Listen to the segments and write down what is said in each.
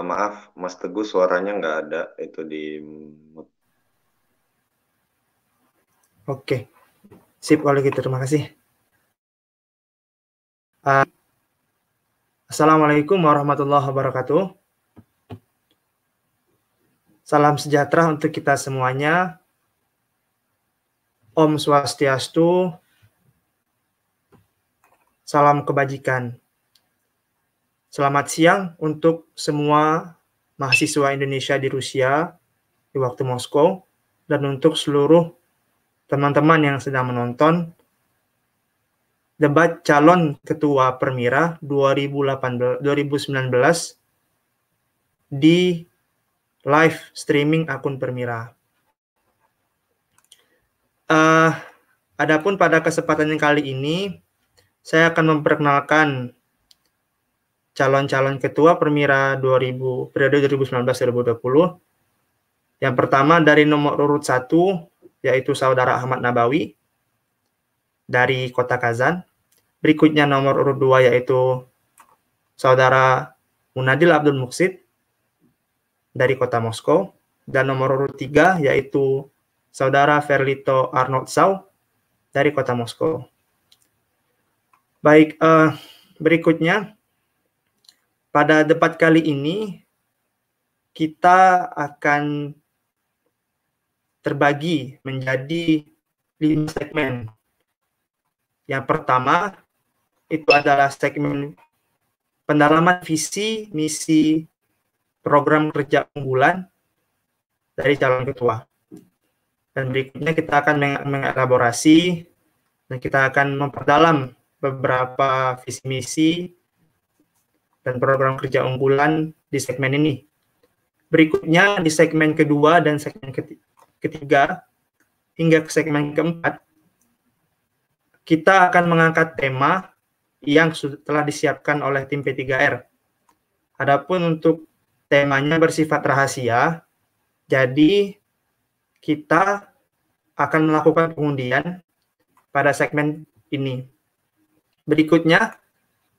Maaf, Mas Teguh suaranya nggak ada, itu di mute. Oke, sip kalau gitu, terima kasih. Assalamualaikum warahmatullahi wabarakatuh. Salam sejahtera untuk kita semuanya. Om Swastiastu. Salam kebajikan. Selamat siang untuk semua mahasiswa Indonesia di Rusia di waktu Moskow, dan untuk seluruh teman-teman yang sedang menonton debat calon ketua Permira 2019 di live streaming akun Permira. Adapun pada kesempatan yang kali ini, saya akan memperkenalkan calon-calon ketua Permira periode 2019-2020. Yang pertama dari nomor urut 1, yaitu Saudara Ahmad Nabawi dari Kota Kazan. Berikutnya nomor urut 2, yaitu Saudara Munadil Abdul Muksid dari Kota Moskow. Dan nomor urut 3, yaitu Saudara Ferlito Arnold Sau dari Kota Moskow. Baik, berikutnya pada debat kali ini kita akan terbagi menjadi 5 segmen. Yang pertama itu adalah segmen pendalaman visi, misi, program kerja unggulan dari calon ketua. Dan berikutnya kita akan mengelaborasi dan kita akan memperdalam beberapa visi misi dan program kerja unggulan di segmen ini. Berikutnya di segmen kedua dan segmen ketiga hingga ke segmen keempat, kita akan mengangkat tema yang telah disiapkan oleh tim P3R. Adapun untuk temanya bersifat rahasia, jadi kita akan melakukan pengundian pada segmen ini. Berikutnya,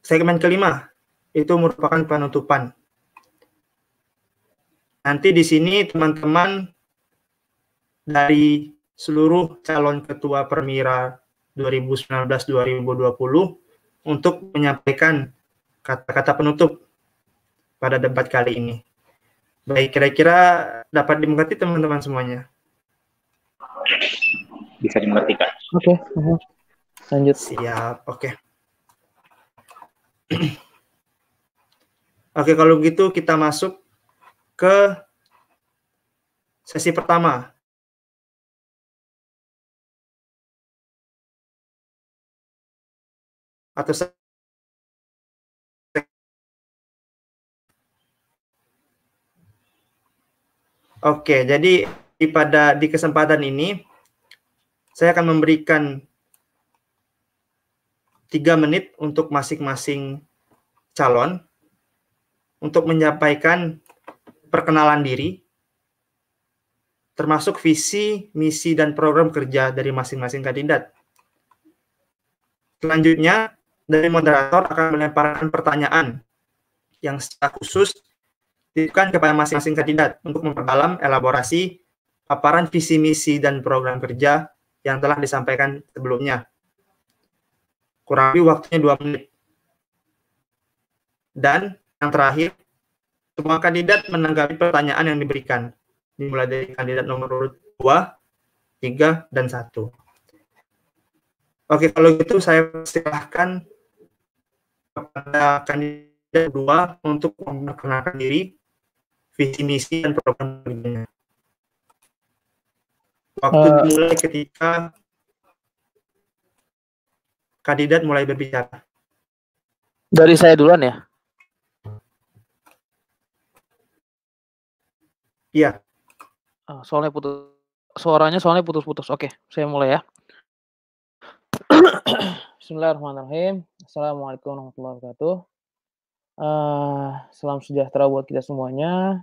segmen kelima, itu merupakan penutupan. Nanti di sini teman-teman dari seluruh calon ketua Permira 2019-2020 untuk menyampaikan kata-kata penutup pada debat kali ini. Baik, kira-kira dapat dimengerti teman-teman semuanya? Bisa dimengerti, Kak. Oke, lanjut. Siap, oke. Oke, kalau begitu kita masuk ke sesi pertama. Atau oke, jadi di kesempatan ini saya akan memberikan 3 menit untuk masing-masing calon untuk menyampaikan perkenalan diri, termasuk visi, misi, dan program kerja dari masing-masing kandidat. Selanjutnya, dari moderator akan melemparkan pertanyaan yang secara khusus ditujukan kepada masing-masing kandidat untuk memperdalam elaborasi paparan visi, misi, dan program kerja yang telah disampaikan sebelumnya. Kurang lebih waktunya 2 menit. Dan yang terakhir, semua kandidat menanggapi pertanyaan yang diberikan, dimulai dari kandidat nomor urut 2, 3, dan 1. Oke, kalau gitu saya persilahkan kepada kandidat 2 untuk memperkenalkan diri, visi misi, dan program kerjanya. Waktu dimulai ketika kandidat mulai berbicara. Dari saya duluan ya? Iya. Suaranya soalnya putus-putus. Oke, saya mulai ya. Bismillahirrahmanirrahim. Assalamualaikum warahmatullahi wabarakatuh. Salam sejahtera buat kita semuanya.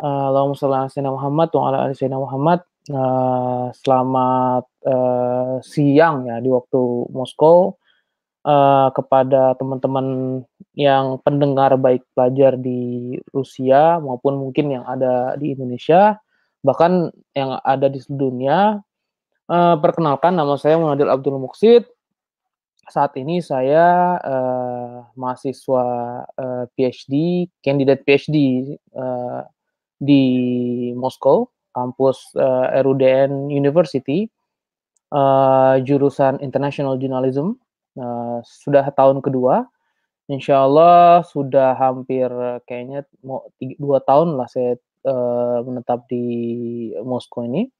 Allahumma sholli ala sayyidina Muhammad wa ala ali sayyidina Muhammad. Selamat siang ya di waktu Moskow. Kepada teman-teman yang pendengar baik pelajar di Rusia maupun mungkin yang ada di Indonesia, bahkan yang ada di seluruh dunia. Perkenalkan, nama saya Munadil Abdul Muqsid. Saat ini saya mahasiswa PhD, candidate PhD di Moskow, kampus RUDN University, jurusan International Journalism. Sudah tahun kedua, insya Allah sudah hampir kayaknya mau 2 tahun lah saya menetap di Moskow ini.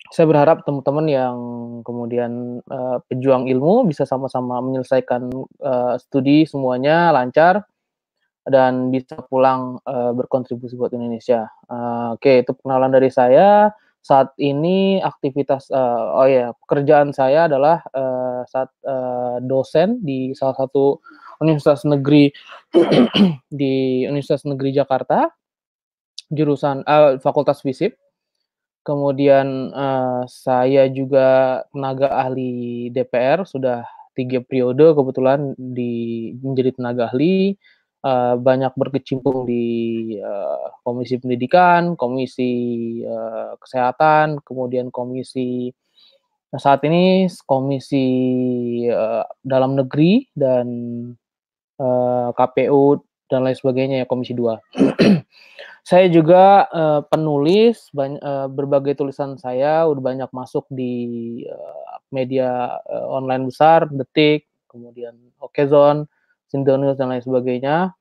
Saya berharap teman-teman yang kemudian pejuang ilmu bisa sama-sama menyelesaikan studi semuanya lancar dan bisa pulang berkontribusi buat Indonesia. Oke, itu perkenalan dari saya. Saat ini aktivitas pekerjaan saya adalah dosen di salah satu universitas negeri di Universitas Negeri Jakarta, jurusan Fakultas FISIP. Kemudian saya juga tenaga ahli DPR, sudah 3 periode kebetulan menjadi tenaga ahli, banyak berkecimpung di Komisi Pendidikan, Komisi Kesehatan, kemudian saat ini Komisi Dalam Negeri dan KPU dan lain sebagainya ya, Komisi 2. Saya juga penulis, berbagai tulisan saya udah banyak masuk di media online besar, Detik, kemudian Okezon, Sindonews dan lain sebagainya.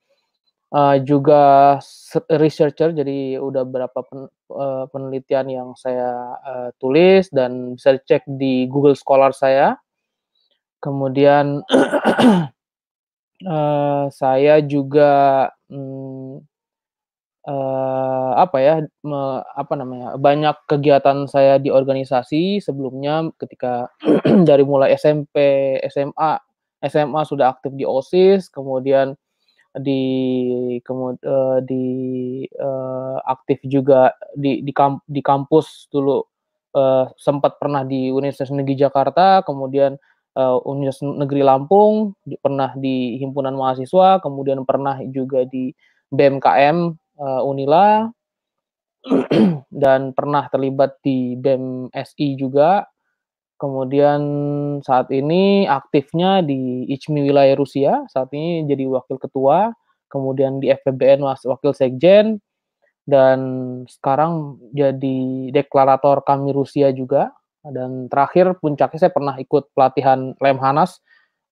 Juga researcher, jadi udah berapa penelitian yang saya tulis dan bisa dicek di Google Scholar saya. Kemudian saya juga banyak kegiatan saya di organisasi sebelumnya ketika dari mulai SMP, SMA sudah aktif di OSIS, kemudian aktif juga di kampus dulu, sempat pernah di Universitas Negeri Jakarta, kemudian Universitas Negeri Lampung, pernah di himpunan mahasiswa, kemudian pernah juga di BMKM Unila, dan pernah terlibat di BEM SI juga. Kemudian saat ini aktifnya di ICMI wilayah Rusia, saat ini jadi wakil ketua, kemudian di FPBN wakil sekjen, dan sekarang jadi deklarator kami Rusia juga. Dan terakhir puncaknya saya pernah ikut pelatihan Lemhanas,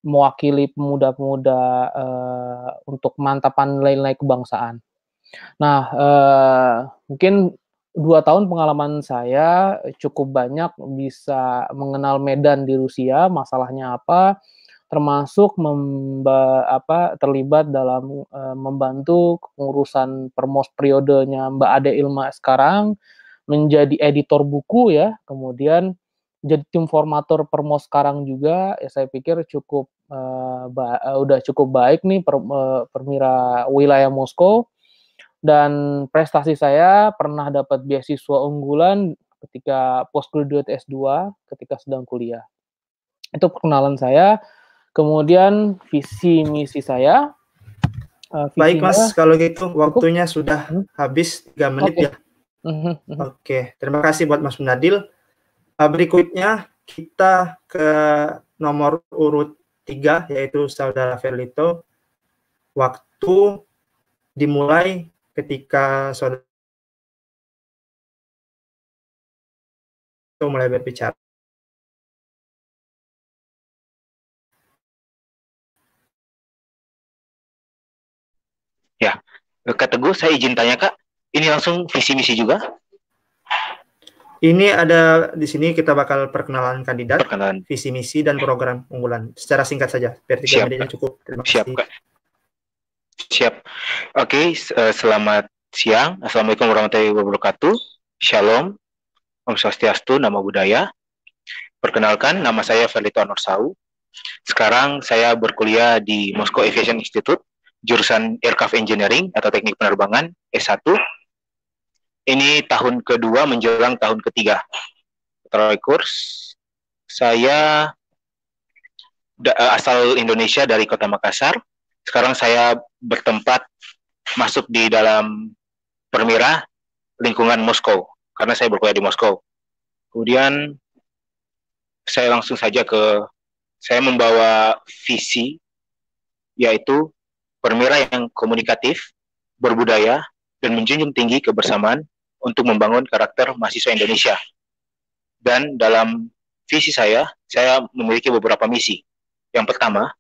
mewakili pemuda-pemuda untuk pemantapan nilai-nilai kebangsaan. Nah, mungkin 2 tahun pengalaman saya cukup banyak bisa mengenal medan di Rusia, masalahnya apa, termasuk terlibat dalam membantu pengurusan permos periodenya Mbak Ade Ilma sekarang, menjadi editor buku ya, kemudian jadi tim formator permos sekarang juga, ya saya pikir cukup udah cukup baik nih permira wilayah Moskow. Dan prestasi saya pernah dapat beasiswa unggulan ketika postgraduate S2 ketika sedang kuliah. Itu perkenalan saya. Kemudian visi misi saya. Baik Mas, kalau gitu waktunya sudah habis 3 menit ya. Oke, terima kasih buat Mas Munadil. Berikutnya kita ke nomor urut 3, yaitu Saudara Ferlito. Waktu dimulai ketika saudara mulai berbicara. Ya, Kak Teguh, saya izin tanya Kak, ini langsung visi misi juga? Ini ada di sini kita bakal perkenalan kandidat, visi misi dan program unggulan. Secara singkat saja, biar 3 menitnya cukup. Terima kasih. Siap Kak. Siap. Oke, selamat siang. Assalamualaikum warahmatullahi wabarakatuh. Shalom. Om Swastiastu, Namo Buddhaya. Perkenalkan, nama saya Ferlito Anorsau. Sekarang saya berkuliah di Moscow Aviation Institute, jurusan Aircraft Engineering atau Teknik Penerbangan S1. Ini tahun kedua menjelang tahun ketiga. Terlebih kurs, saya asal Indonesia dari Kota Makassar. Sekarang saya bertempat masuk di dalam Permira lingkungan Moskow, karena saya berkuliah di Moskow. Kemudian saya langsung saja saya membawa visi, yaitu Permira yang komunikatif, berbudaya, dan menjunjung tinggi kebersamaan untuk membangun karakter mahasiswa Indonesia. Dan dalam visi saya memiliki beberapa misi. Yang pertama,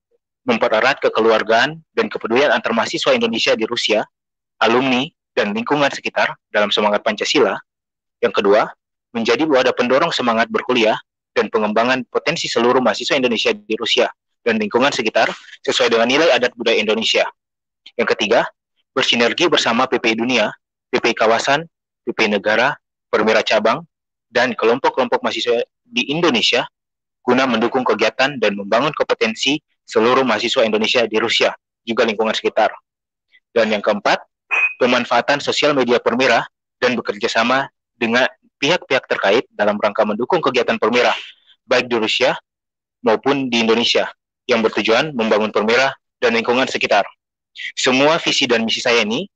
mempererat kekeluargaan dan kepedulian antar mahasiswa Indonesia di Rusia, alumni, dan lingkungan sekitar dalam semangat Pancasila. Yang kedua, menjadi wadah pendorong semangat berkuliah dan pengembangan potensi seluruh mahasiswa Indonesia di Rusia dan lingkungan sekitar sesuai dengan nilai adat budaya Indonesia. Yang ketiga, bersinergi bersama PPI Dunia, PPI Kawasan, PPI Negara, Permira Cabang, dan kelompok-kelompok mahasiswa di Indonesia guna mendukung kegiatan dan membangun kompetensi seluruh mahasiswa Indonesia di Rusia, juga lingkungan sekitar. Dan yang keempat, pemanfaatan sosial media Permira dan bekerja sama dengan pihak-pihak terkait dalam rangka mendukung kegiatan Permira, baik di Rusia maupun di Indonesia, yang bertujuan membangun Permira dan lingkungan sekitar. Semua visi dan misi saya ini,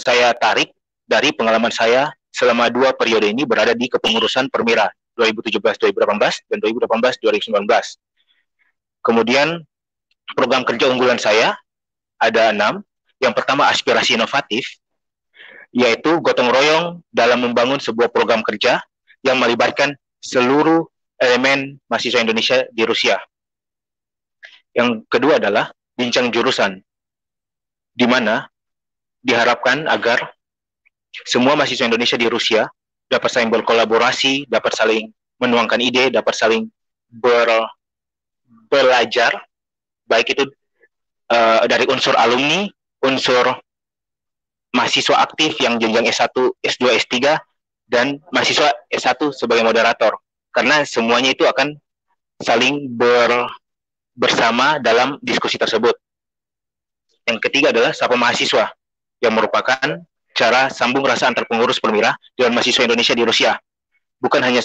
saya tarik dari pengalaman saya selama 2 periode ini berada di kepengurusan Permira, 2017-2018 dan 2018-2019. Kemudian program kerja unggulan saya ada 6. Yang pertama, aspirasi inovatif, yaitu gotong royong dalam membangun sebuah program kerja yang melibatkan seluruh elemen mahasiswa Indonesia di Rusia. Yang kedua adalah bincang jurusan, di mana diharapkan agar semua mahasiswa Indonesia di Rusia dapat saling berkolaborasi, dapat saling menuangkan ide, dapat saling belajar, baik itu dari unsur alumni, unsur mahasiswa aktif yang jenjang S1, S2, S3, dan mahasiswa S1 sebagai moderator. Karena semuanya itu akan saling bersama dalam diskusi tersebut. Yang ketiga adalah sapa mahasiswa, yang merupakan cara sambung rasa antar pengurus Permira dengan mahasiswa Indonesia di Rusia. Bukan hanya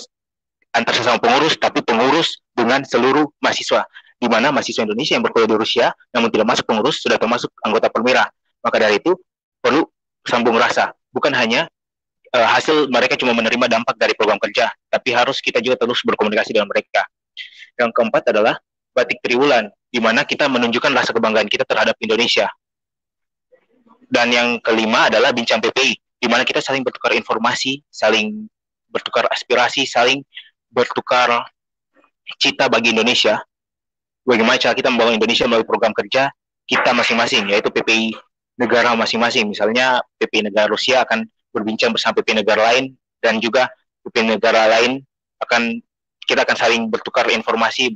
antar sesama pengurus, tapi pengurus dengan seluruh mahasiswa, di mana mahasiswa Indonesia yang berkuliah di Rusia namun tidak masuk pengurus sudah termasuk anggota Permira. Maka dari itu perlu sambung rasa, bukan hanya hasil mereka cuma menerima dampak dari program kerja, tapi harus kita juga terus berkomunikasi dengan mereka. Yang keempat adalah batik triwulan, di mana kita menunjukkan rasa kebanggaan kita terhadap Indonesia. Dan yang kelima adalah bincang PPI, di mana kita saling bertukar informasi, saling bertukar aspirasi, saling bertukar cita bagi Indonesia. Bagaimana cara kita membangun Indonesia melalui program kerja kita masing-masing, yaitu PPI negara masing-masing. Misalnya PPI negara Rusia akan berbincang bersama PPI negara lain, dan juga PPI negara lain kita akan saling bertukar informasi.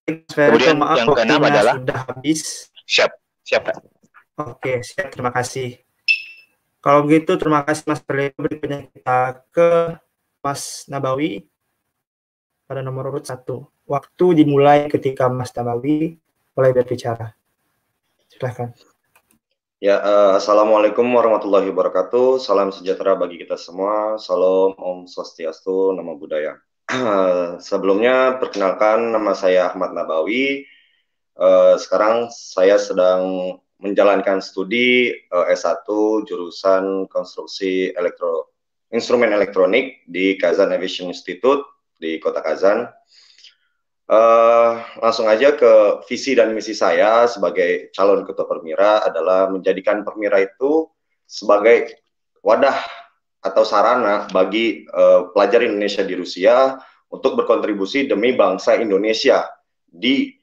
Kemudian yang keenam adalah sudah habis. Siap. Oke, siap, terima kasih. Kalau begitu terima kasih Mas Ferlito. Berikutnya kita ke Mas Nabawi pada nomor urut 1. Waktu dimulai ketika Mas Nabawi mulai berbicara. Silakan. Ya, Assalamualaikum warahmatullahi wabarakatuh. Salam sejahtera bagi kita semua. Salam Om Swastiastu, Namo Buddhaya. Sebelumnya, perkenalkan, nama saya Ahmad Nabawi. Sekarang saya sedang menjalankan studi S1 jurusan konstruksi instrumen elektronik di Kazan Aviation Institute di Kota Kazan. Langsung aja ke visi dan misi saya sebagai calon ketua Permira adalah menjadikan Permira itu sebagai wadah atau sarana bagi pelajar Indonesia di Rusia untuk berkontribusi demi bangsa Indonesia di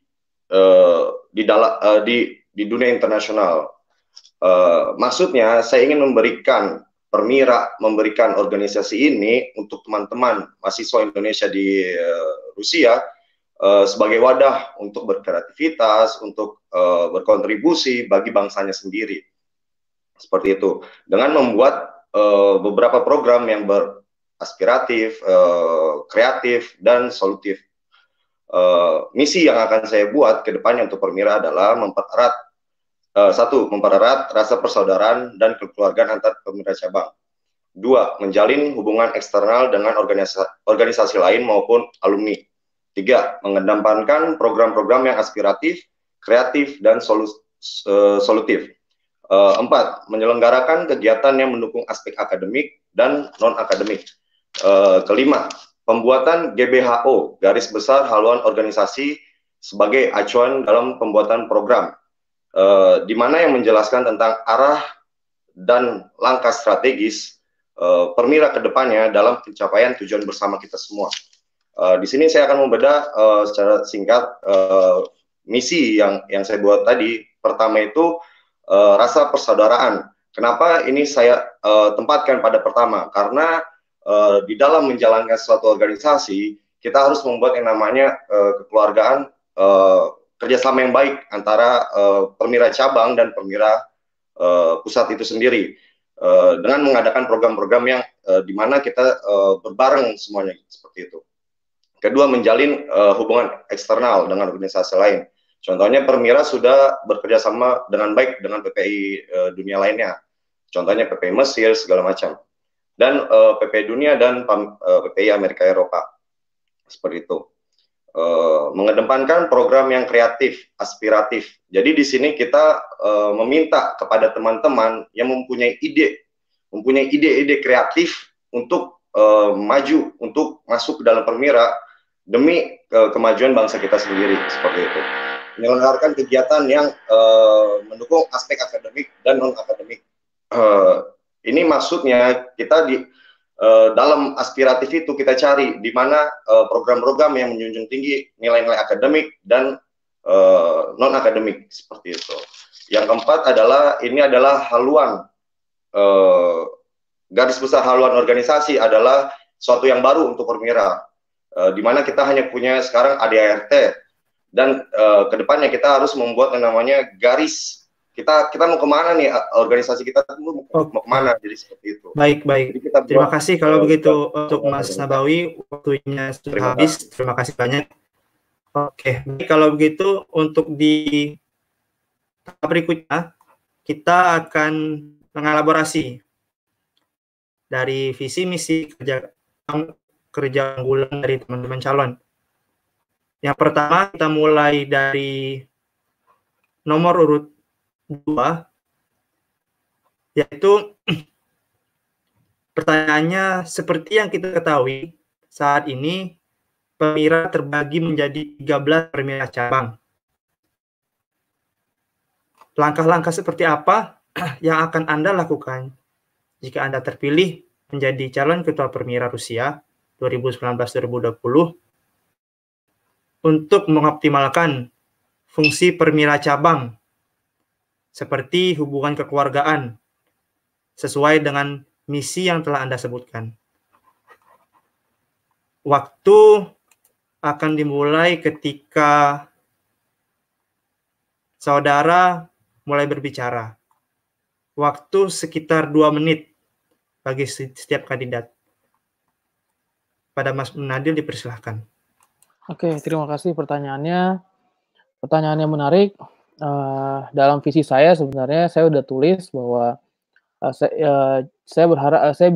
dunia internasional. Maksudnya saya ingin memberikan Permira, memberikan organisasi ini untuk teman-teman mahasiswa Indonesia di Rusia sebagai wadah untuk berkreativitas, untuk berkontribusi bagi bangsanya sendiri. Seperti itu. Dengan membuat beberapa program yang beraspiratif, kreatif, dan solutif. Misi yang akan saya buat ke depannya untuk Permira adalah mempererat rasa persaudaraan dan kekeluargaan antar Permira cabang. 2. Menjalin hubungan eksternal dengan organisasi lain maupun alumni. 3. Mengedepankan program-program yang aspiratif, kreatif, dan solutif. 4. Menyelenggarakan kegiatan yang mendukung aspek akademik dan non-akademik. 5. Pembuatan GBHO, garis besar haluan organisasi, sebagai acuan dalam pembuatan program, di mana yang menjelaskan tentang arah dan langkah strategis Permira ke depannya dalam pencapaian tujuan bersama kita semua. Di sini saya akan membedah secara singkat misi yang saya buat tadi. Pertama itu rasa persaudaraan. Kenapa ini saya tempatkan pada pertama? Karena di dalam menjalankan suatu organisasi, kita harus membuat yang namanya kekeluargaan, kerjasama yang baik antara Permira cabang dan Permira pusat itu sendiri. Dengan mengadakan program-program yang di mana kita berbareng semuanya, seperti itu. Kedua, menjalin hubungan eksternal dengan organisasi lain. Contohnya Permira sudah bekerja sama dengan baik dengan PPI dunia lainnya. Contohnya PPI Mesir, segala macam. Dan PPI dunia dan PPI Amerika Eropa. Seperti itu. Mengedepankan program yang kreatif, aspiratif. Jadi di sini kita meminta kepada teman-teman yang mempunyai ide-ide kreatif untuk maju, untuk masuk ke dalam Permira demi kemajuan bangsa kita sendiri, seperti itu. Menyelenggarakan kegiatan yang mendukung aspek akademik dan non-akademik. Ini maksudnya kita di dalam aspiratif itu kita cari di mana program-program yang menjunjung tinggi nilai-nilai akademik dan non-akademik, seperti itu. Yang keempat adalah ini adalah haluan, garis besar haluan organisasi adalah suatu yang baru untuk Permira, di mana kita hanya punya sekarang ADART dan kedepannya kita harus membuat yang namanya garis. Kita mau kemana nih, organisasi kita mau kemana, jadi seperti itu. Baik. Terima kasih kalau begitu untuk Mas Nabawi, waktunya sudah habis. Terima kasih banyak. Oke, kalau begitu untuk di tahap berikutnya kita akan mengelaborasi dari visi misi kerja unggulan dari teman-teman calon. Yang pertama kita mulai dari nomor urut 2, yaitu pertanyaannya seperti yang kita ketahui saat ini Permira terbagi menjadi 13 Permira cabang. Langkah-langkah seperti apa yang akan Anda lakukan jika Anda terpilih menjadi calon ketua Permira Rusia 2019-2020 untuk mengoptimalkan fungsi Permira cabang seperti hubungan kekeluargaan, sesuai dengan misi yang telah Anda sebutkan. Waktu akan dimulai ketika saudara mulai berbicara. Waktu sekitar 2 menit bagi setiap kandidat. Pada Mas Nadil dipersilahkan. Oke, terima kasih pertanyaannya. Pertanyaannya menarik. Dalam visi saya sebenarnya saya sudah tulis bahwa saya berharap saya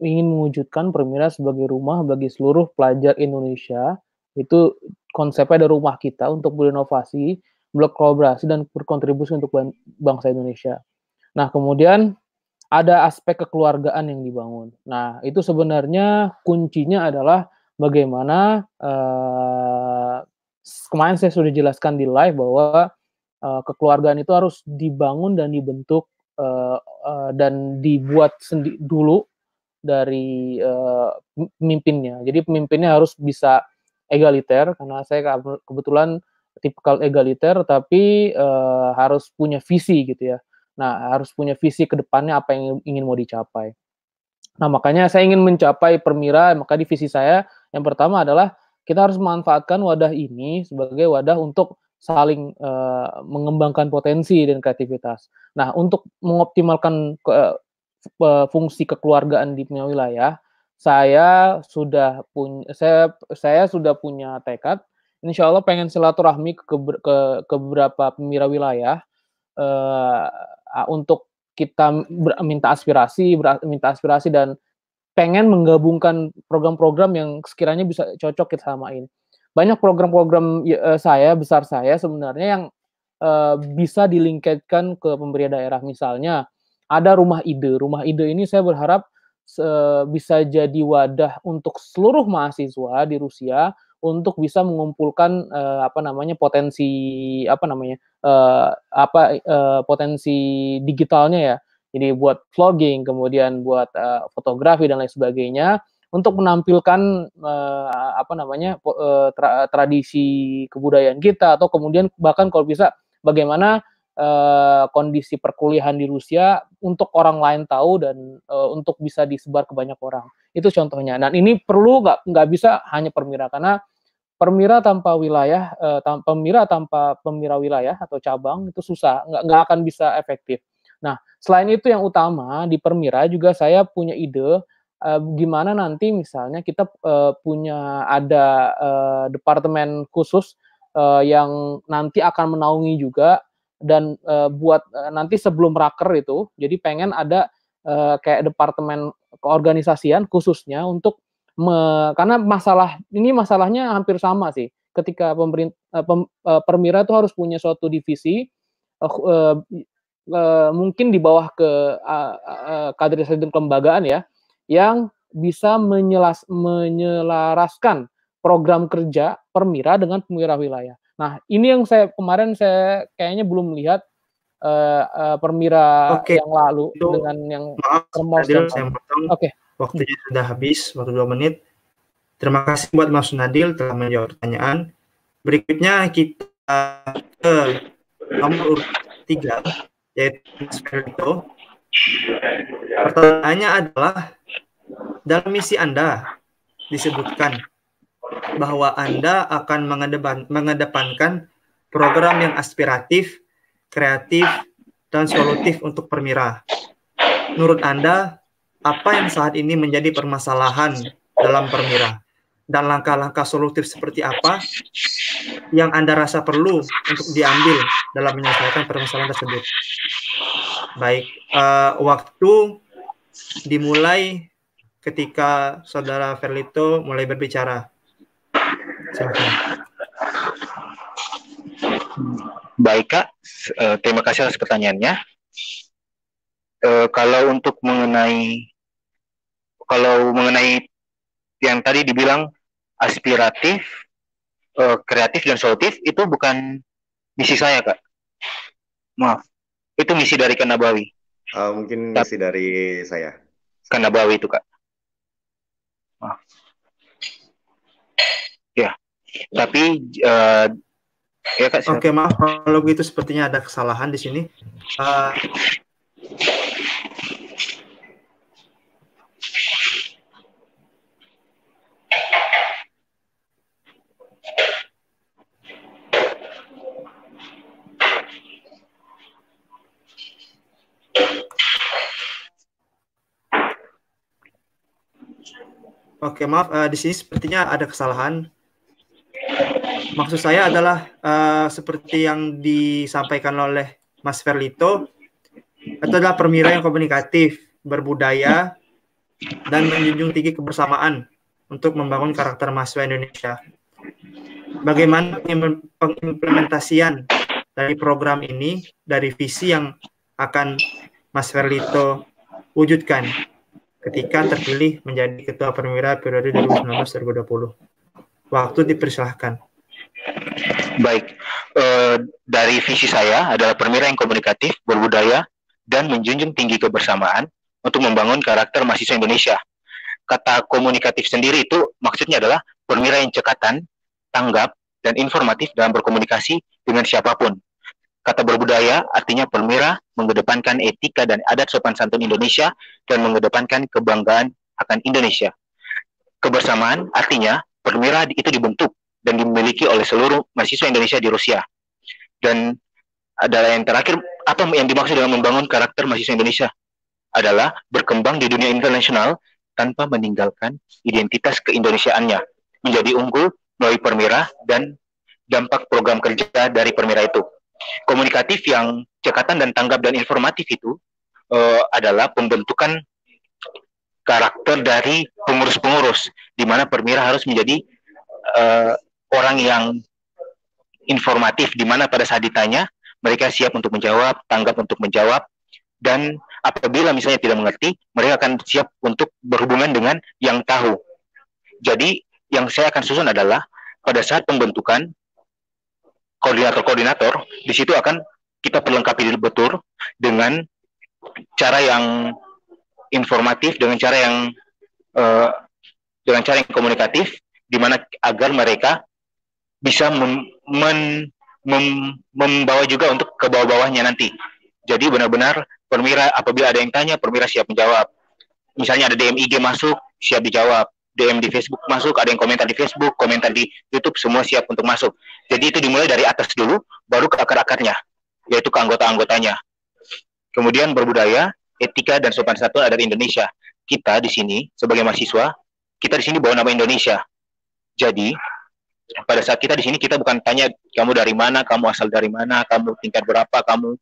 ingin mewujudkan Permira sebagai rumah bagi seluruh pelajar Indonesia. Itu konsepnya ada rumah kita untuk berinovasi, berkolaborasi dan berkontribusi untuk bangsa Indonesia. Nah, kemudian ada aspek kekeluargaan yang dibangun. Nah, itu sebenarnya kuncinya adalah bagaimana kemarin saya sudah jelaskan di live bahwa kekeluargaan itu harus dibangun dan dibentuk dan dibuat dulu dari pemimpinnya. Jadi pemimpinnya harus bisa egaliter, karena saya kebetulan tipikal egaliter, tapi harus punya visi gitu ya. Nah, harus punya visi ke depannya apa yang ingin mau dicapai. Nah, makanya saya ingin mencapai Permira, maka di visi saya yang pertama adalah kita harus memanfaatkan wadah ini sebagai wadah untuk saling mengembangkan potensi dan kreativitas. Nah, untuk mengoptimalkan fungsi kekeluargaan di punya wilayah, saya sudah punya tekad, insya Allah pengen silaturahmi ke beberapa pemirsa wilayah untuk kita minta aspirasi dan pengen menggabungkan program-program yang sekiranya bisa cocok kita samain. Banyak program-program besar saya sebenarnya yang bisa dilingkatkan ke pemerintah daerah. Misalnya ada rumah ide. Rumah ide ini saya berharap bisa jadi wadah untuk seluruh mahasiswa di Rusia untuk bisa mengumpulkan potensi digitalnya ya. Jadi buat vlogging, kemudian buat fotografi dan lain sebagainya untuk menampilkan tradisi kebudayaan kita, atau kemudian bahkan kalau bisa bagaimana kondisi perkuliahan di Rusia untuk orang lain tahu dan untuk bisa disebar ke banyak orang. Itu contohnya. Dan ini perlu nggak bisa hanya Permira, karena Permira tanpa wilayah, Permira tanpa pemirsa wilayah atau cabang itu susah, nggak akan bisa efektif. Nah, selain itu yang utama di Permira juga saya punya ide gimana nanti misalnya kita punya ada departemen khusus yang nanti akan menaungi juga, dan buat nanti sebelum raker itu, jadi pengen ada kayak departemen keorganisasian khususnya untuk karena masalahnya hampir sama sih. Ketika Permira itu harus punya suatu divisi mungkin di bawah ke kaderisasi kelembagaan ya, yang bisa menyelaraskan program kerja Permira dengan pemirsa wilayah. Nah, ini yang kemarin saya kayaknya belum melihat Permira yang lalu dengan yang Nadil, saya potong. Waktunya sudah habis, waktu 2 menit. Terima kasih buat Mas Nadil telah menjawab pertanyaan. Berikutnya kita ke nomor urut 3, yaitu Mas Ferlito. Pertanyaannya adalah, dalam misi Anda disebutkan bahwa Anda akan mengedepankan program yang aspiratif, kreatif, dan solutif untuk Permira. Menurut Anda, apa yang saat ini menjadi permasalahan dalam Permira? Dan langkah-langkah solutif seperti apa yang Anda rasa perlu untuk diambil dalam menyelesaikan permasalahan tersebut? Baik, waktu dimulai ketika Saudara Ferlito mulai berbicara. Silakan. Baik Kak, terima kasih atas pertanyaannya. Kalau mengenai yang tadi dibilang aspiratif, kreatif dan solutif, itu bukan misi saya Kak. Maaf, itu misi dari Kanabawi. Mungkin misi dari saya. Kanabawi itu Kak. Maaf. Ya, tapi ya Kak. Oke, maaf kalau begitu sepertinya ada kesalahan di sini. Oke, maaf, di sini sepertinya ada kesalahan. Maksud saya adalah seperti yang disampaikan oleh Mas Ferlito, itu adalah Permira yang komunikatif, berbudaya, dan menjunjung tinggi kebersamaan untuk membangun karakter mahasiswa Indonesia. Bagaimana pengimplementasian dari program ini, dari visi yang akan Mas Ferlito wujudkan ketika terpilih menjadi Ketua Permira periode 2019-2020. Waktu dipersilahkan. Baik, dari visi saya adalah Permira yang komunikatif, berbudaya, dan menjunjung tinggi kebersamaan untuk membangun karakter mahasiswa Indonesia. Kata komunikatif sendiri itu maksudnya adalah Permira yang cekatan, tanggap, dan informatif dalam berkomunikasi dengan siapapun. Kata berbudaya artinya Permira mengedepankan etika dan adat sopan santun Indonesia dan mengedepankan kebanggaan akan Indonesia. Kebersamaan artinya Permira itu dibentuk dan dimiliki oleh seluruh mahasiswa Indonesia di Rusia. Dan adalah yang terakhir, apa yang dimaksud dengan membangun karakter mahasiswa Indonesia adalah berkembang di dunia internasional tanpa meninggalkan identitas keindonesiaannya, menjadi unggul melalui Permira dan dampak program kerja dari Permira itu. Komunikatif yang cekatan dan tanggap dan informatif itu adalah pembentukan karakter dari pengurus-pengurus, di mana Permira harus menjadi orang yang informatif, di mana pada saat ditanya mereka siap untuk menjawab, tanggap untuk menjawab, dan apabila misalnya tidak mengerti, mereka akan siap untuk berhubungan dengan yang tahu. Jadi yang saya akan susun adalah pada saat pembentukan koordinator-koordinator, di situ akan kita perlengkapi betul dengan cara yang informatif, dengan cara yang komunikatif, di mana agar mereka bisa membawa juga untuk ke bawah-bawahnya nanti. Jadi benar-benar Permira apabila ada yang tanya, Permira siap menjawab. Misalnya ada DM IG masuk, siap dijawab. DM di Facebook masuk, ada yang komentar di Facebook, komentar di YouTube, semua siap untuk masuk. Jadi itu dimulai dari atas dulu, baru ke akar-akarnya, yaitu ke anggota-anggotanya. Kemudian berbudaya, etika, dan sopan santun adat Indonesia. Kita di sini, sebagai mahasiswa, kita di sini bawa nama Indonesia. Jadi, pada saat kita di sini, kita bukan tanya, kamu dari mana, kamu asal dari mana, kamu tingkat berapa, kamu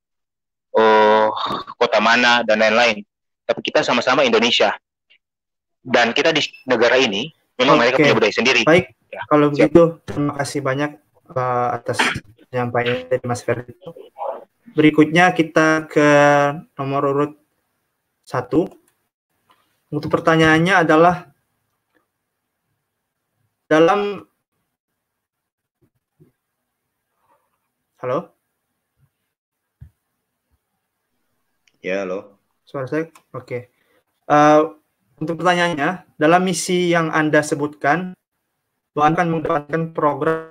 kota mana, dan lain-lain. Tapi kita sama-sama Indonesia. Dan kita di negara ini, memang mereka punya budaya sendiri. Baik, ya, kalau begitu, terima kasih banyak atas penyampaian dari Mas Ferdi. Berikutnya kita ke nomor urut 1. Untuk pertanyaannya adalah, dalam... Halo? Ya, halo. Suara saya? Oke. Untuk pertanyaannya, dalam misi yang Anda sebutkan, bahwa akan mendapatkan program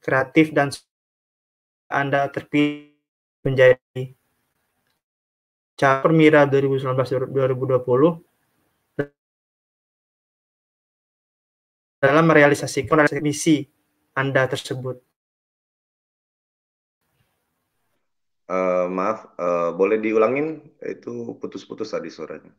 kreatif dan Anda terpilih menjadi calon Permira 2019-2020 dalam merealisasikan misi Anda tersebut. Maaf, boleh diulangin? Itu putus-putus tadi suaranya.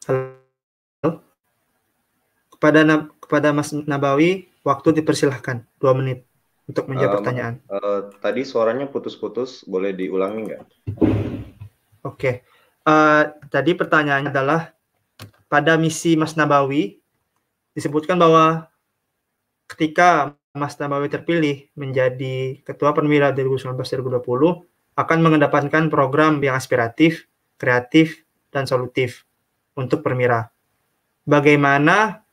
Halo? Kepada Mas Nabawi, waktu dipersilahkan 2 menit untuk menjawab pertanyaan. Tadi suaranya putus-putus, boleh diulangi nggak? Oke. Tadi pertanyaannya adalah, pada misi Mas Nabawi disebutkan bahwa ketika Mas Nabawi terpilih menjadi Ketua Permira 2019-2020 akan mengedepankan program yang aspiratif, kreatif, dan solutif untuk Permira. Bagaimana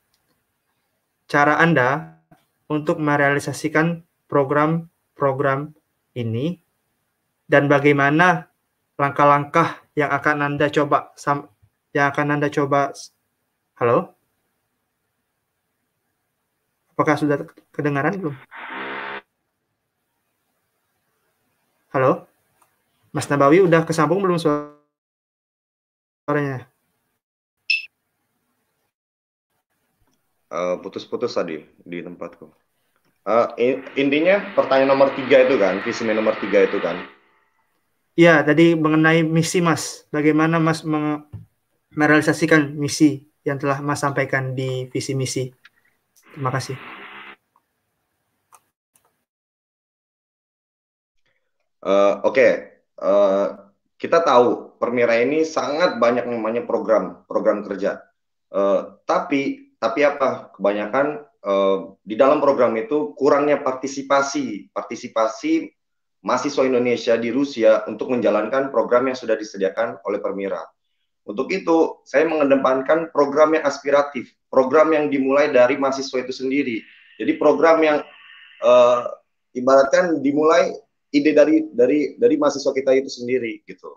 cara Anda untuk merealisasikan program-program ini, dan bagaimana langkah-langkah yang akan Anda coba Halo? Apakah sudah kedengaran belum? Halo? Mas Nabawi udah kesambung belum suaranya? Putus-putus tadi di tempatku. Intinya pertanyaan nomor 3 itu kan, visi nomor 3 itu kan? Ya, tadi mengenai misi Mas. Bagaimana Mas merealisasikan misi yang telah Mas sampaikan di visi misi. Terima kasih. Oke. Kita tahu Permira ini sangat banyak namanya program kerja. Tapi apa? Kebanyakan di dalam program itu kurangnya partisipasi mahasiswa Indonesia di Rusia untuk menjalankan program yang sudah disediakan oleh Permira. Untuk itu, saya mengedepankan program yang aspiratif, program yang dimulai dari mahasiswa itu sendiri. Jadi program yang ibaratkan dimulai ide dari mahasiswa kita itu sendiri gitu.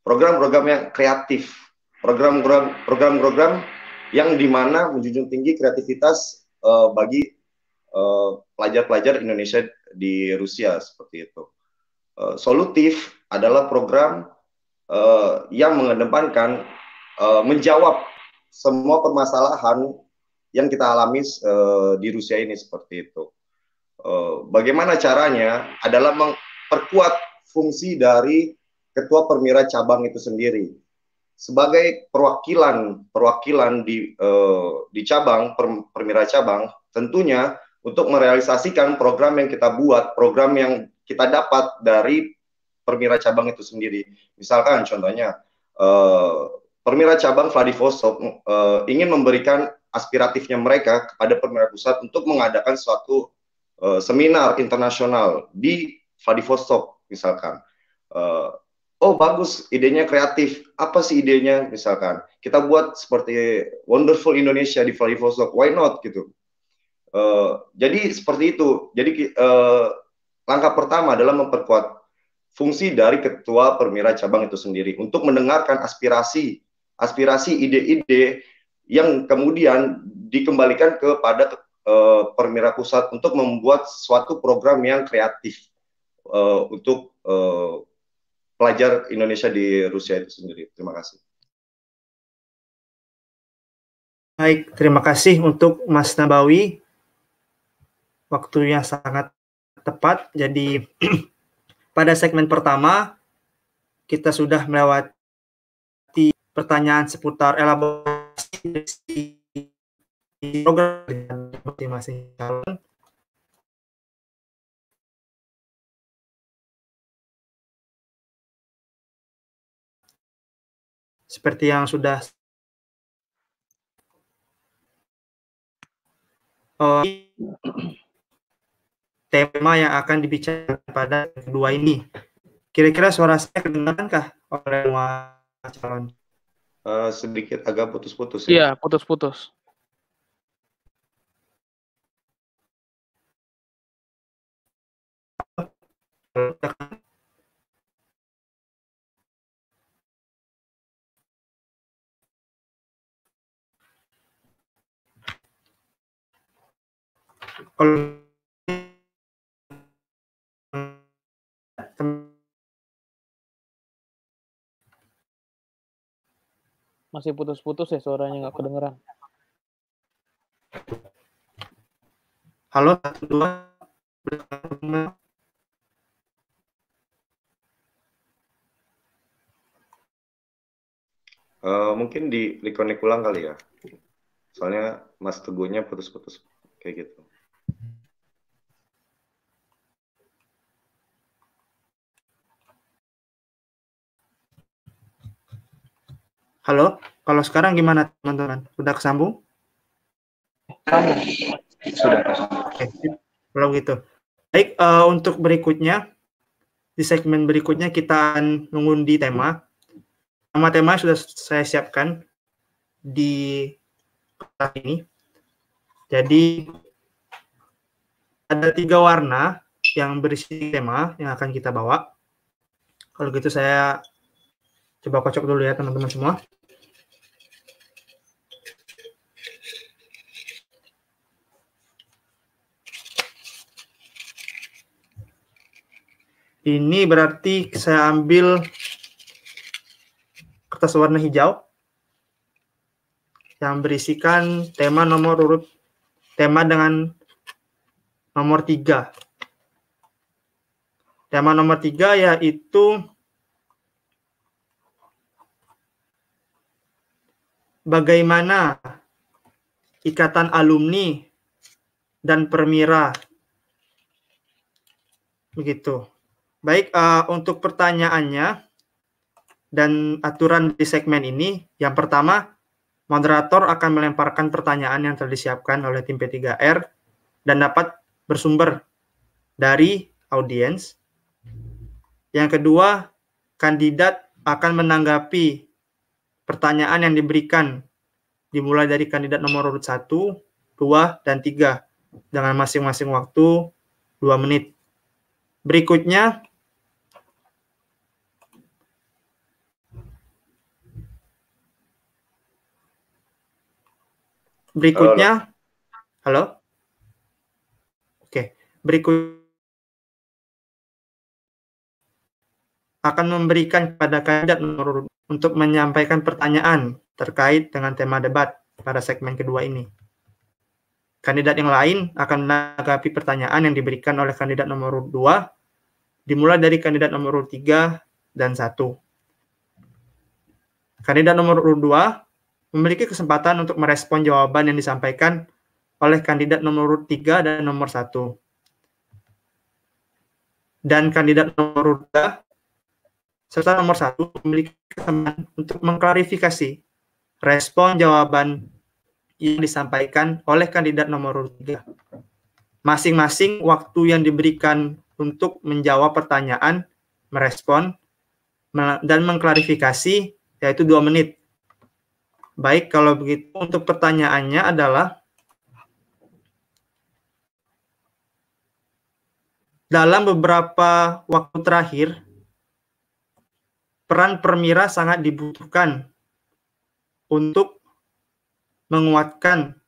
Program-program yang kreatif, program-program yang dimana menjunjung tinggi kreativitas bagi pelajar-pelajar Indonesia di Rusia seperti itu. Solutif adalah program yang mengedepankan menjawab semua permasalahan yang kita alami di Rusia ini seperti itu. Bagaimana caranya adalah memperkuat fungsi dari ketua permira cabang itu sendiri sebagai perwakilan di cabang permira cabang, tentunya untuk merealisasikan program yang kita buat, program yang kita dapat dari permira cabang itu sendiri. Misalkan contohnya permira cabang Vladivostok ingin memberikan aspiratifnya mereka kepada permira pusat untuk mengadakan suatu seminar internasional di Vladivostok misalkan. Oh bagus, idenya kreatif. Apa sih idenya? Misalkan kita buat seperti Wonderful Indonesia di Vladivostok, why not gitu. Jadi seperti itu. Jadi langkah pertama adalah memperkuat fungsi dari ketua permira cabang itu sendiri untuk mendengarkan aspirasi, ide-ide yang kemudian dikembalikan kepada permira pusat untuk membuat suatu program yang kreatif untuk pelajar Indonesia di Rusia itu sendiri. Terima kasih. Baik, terima kasih untuk Mas Nabawi. Waktunya sangat tepat. Jadi pada segmen pertama kita sudah melewati pertanyaan seputar elaborasi program masing-masing calon. Seperti yang sudah tema yang akan dibicarakan pada kedua ini. Kira-kira suara saya kedengaran-kah oleh semua calon? Sedikit agak putus-putus ya. Iya, putus-putus. Masih putus-putus ya, suaranya nggak kedengeran. Halo, 1, 2. Mungkin di reconnect ulang kali ya. Soalnya Mas Teguhnya putus-putus kayak gitu. Halo, kalau sekarang gimana teman-teman? Sudah kesambung? Sudah kesambung. Oke, kalau gitu. Baik, untuk berikutnya, di segmen berikutnya kita akan mengundi tema. Tema sudah saya siapkan di kertas ini. Jadi, ada 3 warna yang berisi tema yang akan kita bawa. Kalau gitu saya coba kocok dulu ya teman-teman semua. Ini berarti saya ambil kertas warna hijau yang berisikan tema dengan nomor 3. Tema nomor 3 yaitu bagaimana ikatan alumni dan permira. Begitu. Baik, untuk pertanyaannya dan aturan di segmen ini, yang pertama, moderator akan melemparkan pertanyaan yang telah disiapkan oleh tim P3R dan dapat bersumber dari audiens. Yang kedua, kandidat akan menanggapi pertanyaan yang diberikan dimulai dari kandidat nomor urut 1, 2, dan 3 dengan masing-masing waktu 2 menit. Berikutnya, halo? Oke, berikut akan memberikan kepada kandidat nomor untuk menyampaikan pertanyaan terkait dengan tema debat pada segmen kedua ini. Kandidat yang lain akan menanggapi pertanyaan yang diberikan oleh kandidat nomor 2, dimulai dari kandidat nomor 3 dan 1. Kandidat nomor 2 memiliki kesempatan untuk merespon jawaban yang disampaikan oleh kandidat nomor 3 dan nomor 1. Dan kandidat nomor 2 serta nomor 1 memiliki kesempatan untuk mengklarifikasi respon jawaban yang disampaikan oleh kandidat nomor 3. Masing-masing waktu yang diberikan untuk menjawab pertanyaan, merespon, dan mengklarifikasi yaitu 2 menit. Baik, kalau begitu untuk pertanyaannya adalah, dalam beberapa waktu terakhir, peran permira sangat dibutuhkan untuk menguatkan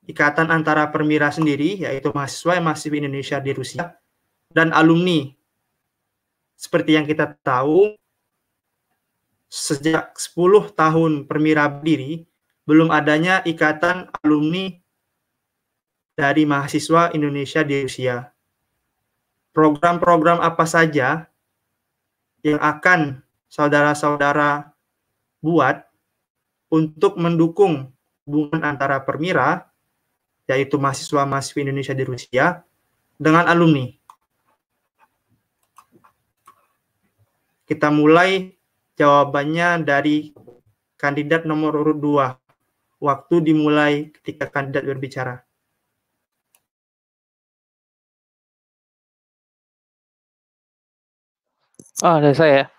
ikatan antara permira sendiri, yaitu mahasiswa Indonesia di Rusia, dan alumni. Seperti yang kita tahu, sejak 10 tahun permira berdiri, belum adanya ikatan alumni dari mahasiswa Indonesia di Rusia. Program-program apa saja yang akan saudara-saudara buat untuk mendukung hubungan antara permira, yaitu mahasiswa-mahasiswi Indonesia di Rusia, dengan alumni? Kita mulai jawabannya dari kandidat nomor urut 2. Waktu dimulai ketika kandidat berbicara. Dari saya.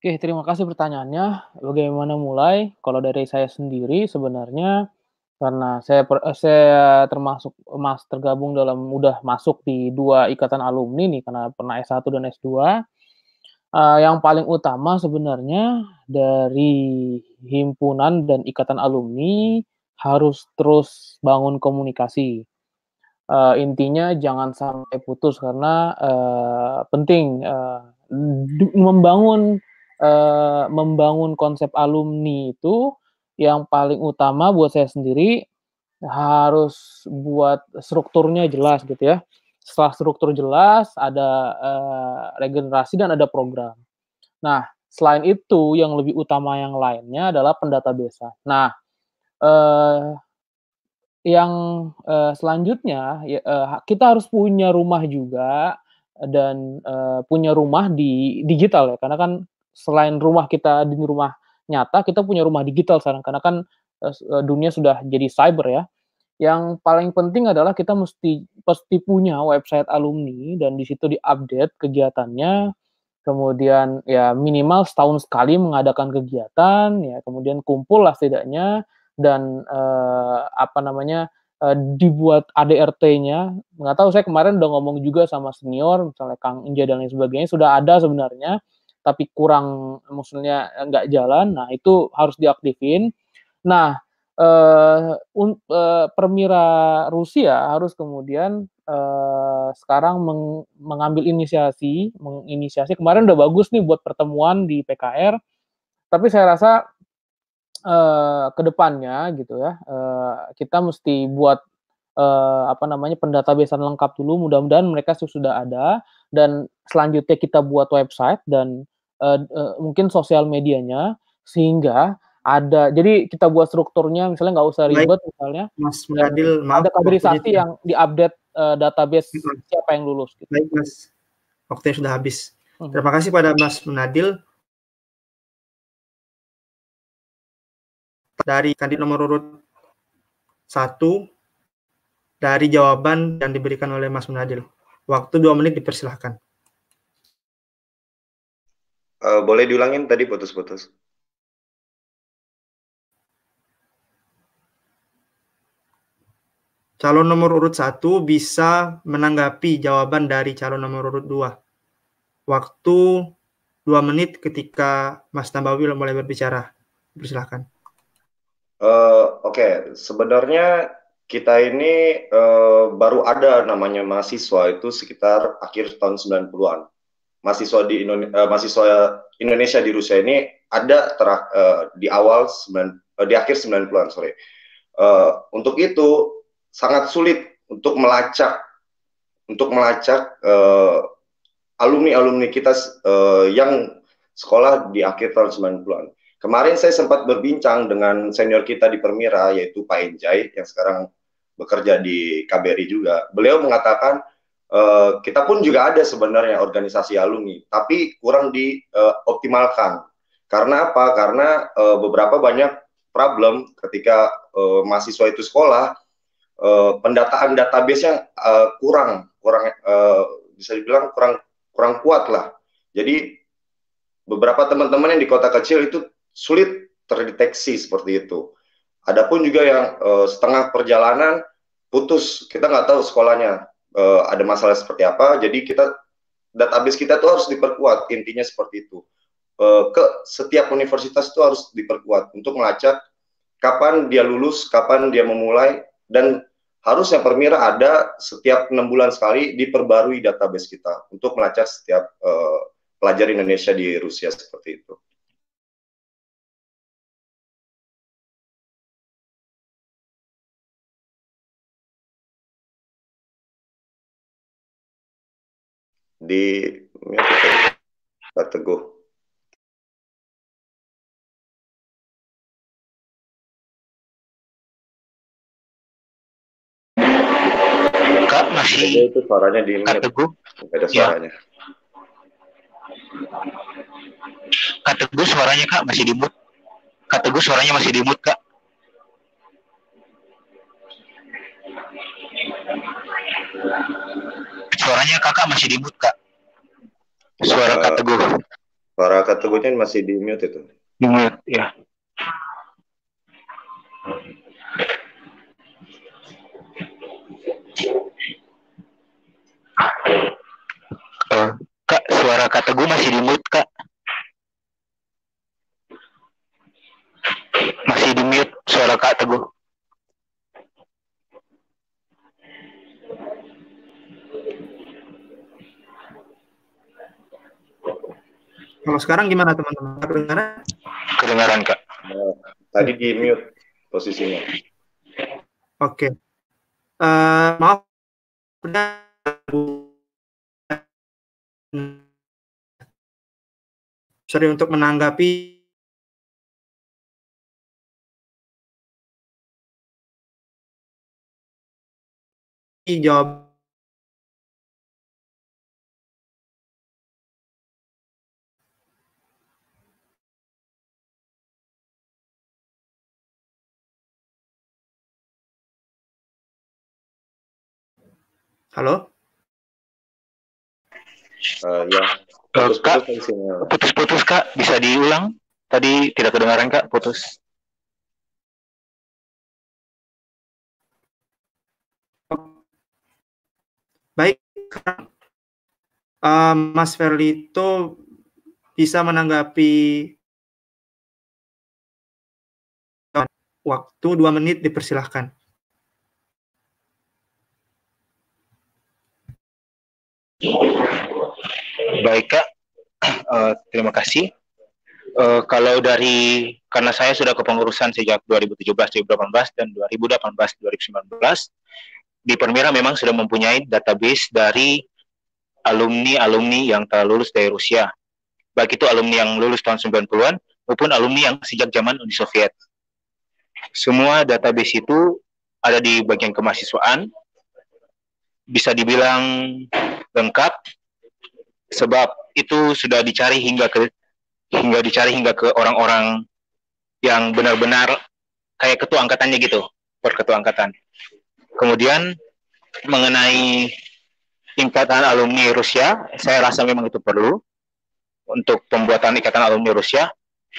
Oke, terima kasih pertanyaannya. Bagaimana mulai? Kalau dari saya sendiri sebenarnya karena saya termasuk tergabung udah masuk di 2 ikatan alumni nih karena pernah S1 dan S2. Yang paling utama sebenarnya dari himpunan dan ikatan alumni harus terus bangun komunikasi. Intinya jangan sampai putus karena, penting, membangun konsep alumni itu yang paling utama buat saya sendiri harus buat strukturnya jelas gitu ya. Setelah struktur jelas ada, regenerasi dan ada program. Nah, selain itu yang lebih utama yang lainnya adalah pendatabesan. Nah, eee, yang, selanjutnya kita harus punya rumah juga dan, punya rumah di digital ya, karena kan selain rumah kita di rumah nyata, kita punya rumah digital sekarang karena kan, dunia sudah jadi cyber ya. Yang paling penting adalah kita pasti punya website alumni dan di situ di-update kegiatannya, kemudian ya minimal setahun sekali mengadakan kegiatan, ya kemudian kumpul lah setidaknya dan, dibuat ADRT-nya. Nggak tahu saya kemarin udah ngomong juga sama senior, misalnya Kang Inja dan lain sebagainya, sudah ada sebenarnya, tapi kurang maksudnya nggak jalan, nah itu harus diaktifin. Nah, permira Rusia harus kemudian, sekarang mengambil menginisiasi kemarin udah bagus nih buat pertemuan di PKR, tapi saya rasa, ke depannya gitu ya, kita mesti buat, pendatabesan lengkap dulu, mudah-mudahan mereka sudah ada, dan selanjutnya kita buat website dan, mungkin sosial medianya, sehingga jadi kita buat strukturnya misalnya nggak usah Baik, ribet misalnya, Mas dan Munadil, maaf ada waktunya kaderisasi yang di-update, database siapa yang lulus gitu. Baik, Mas. Waktunya sudah habis. Mhm. Terima kasih pada Mas Munadil. Dari kandidat nomor urut 1, dari jawaban yang diberikan oleh Mas Munadil. Waktu 2 menit dipersilahkan. Boleh diulangin tadi putus-putus. calon nomor urut 1 bisa menanggapi jawaban dari calon nomor urut 2. Waktu 2 menit ketika Mas Nabawi mulai berbicara. Silakan. Oke, sebenarnya kita ini baru ada namanya mahasiswa itu sekitar akhir tahun 90-an. Mahasiswa Indonesia di Rusia ini ada di akhir 90-an, sorry. Untuk itu sangat sulit untuk melacak alumni kita yang sekolah di akhir tahun 90-an. Kemarin saya sempat berbincang dengan senior kita di Permira, yaitu Pak Enjay, yang sekarang bekerja di KBRI juga. Beliau mengatakan, kita pun juga ada sebenarnya organisasi alumni, tapi kurang dioptimalkan. Karena apa? Karena beberapa banyak problem ketika mahasiswa itu sekolah, pendataan database-nya kurang bisa dibilang kurang kuat lah. Jadi beberapa teman-teman yang di kota kecil itu sulit terdeteksi seperti itu. Adapun juga yang setengah perjalanan putus, kita nggak tahu sekolahnya ada masalah seperti apa. Jadi database kita tuh harus diperkuat, intinya seperti itu. Ke setiap universitas itu harus diperkuat untuk melacak kapan dia lulus, kapan dia memulai, dan harusnya Permira ada setiap 6 bulan sekali diperbarui database kita untuk melacak setiap pelajar Indonesia di Rusia seperti itu. Di Pak Teguh. Kak masih itu suaranya di Kak Teguh. Ada suaranya. Kak Teguh suaranya Kak masih di mute. Kak Teguh suaranya masih di mute Kak. Suaranya Kakak masih di mute Kak. Suara Kak Teguh. Suara Kak Teguhnya masih di mute itu. Di mute ya. Kak, suara Kak Teguh masih di mute Kak. Masih di mute suara Kak Teguh. Kalau sekarang gimana teman-teman? Kedengaran? Kedengaran Kak. Tadi di mute posisinya. Oke. Maaf. Sorry untuk menanggapi jawab. Halo? Ya. Kak, putus-putus Kak, bisa diulang? Tadi tidak kedengaran Kak, putus. Baik, Mas Ferlito bisa menanggapi waktu 2 menit, dipersilahkan. Baik Kak, terima kasih. Kalau karena saya sudah kepengurusan sejak 2017-2018 dan 2018-2019, di Permira memang sudah mempunyai database dari alumni-alumni yang telah lulus dari Rusia. Baik itu alumni yang lulus tahun 90-an maupun alumni yang sejak zaman Uni Soviet. Semua database itu ada di bagian kemahasiswaan. Bisa dibilang lengkap, sebab itu sudah dicari hingga ke orang-orang yang benar-benar kayak ketua angkatannya gitu, perketua angkatan. Kemudian mengenai ikatan alumni Rusia, saya rasa memang itu perlu untuk pembuatan ikatan alumni Rusia.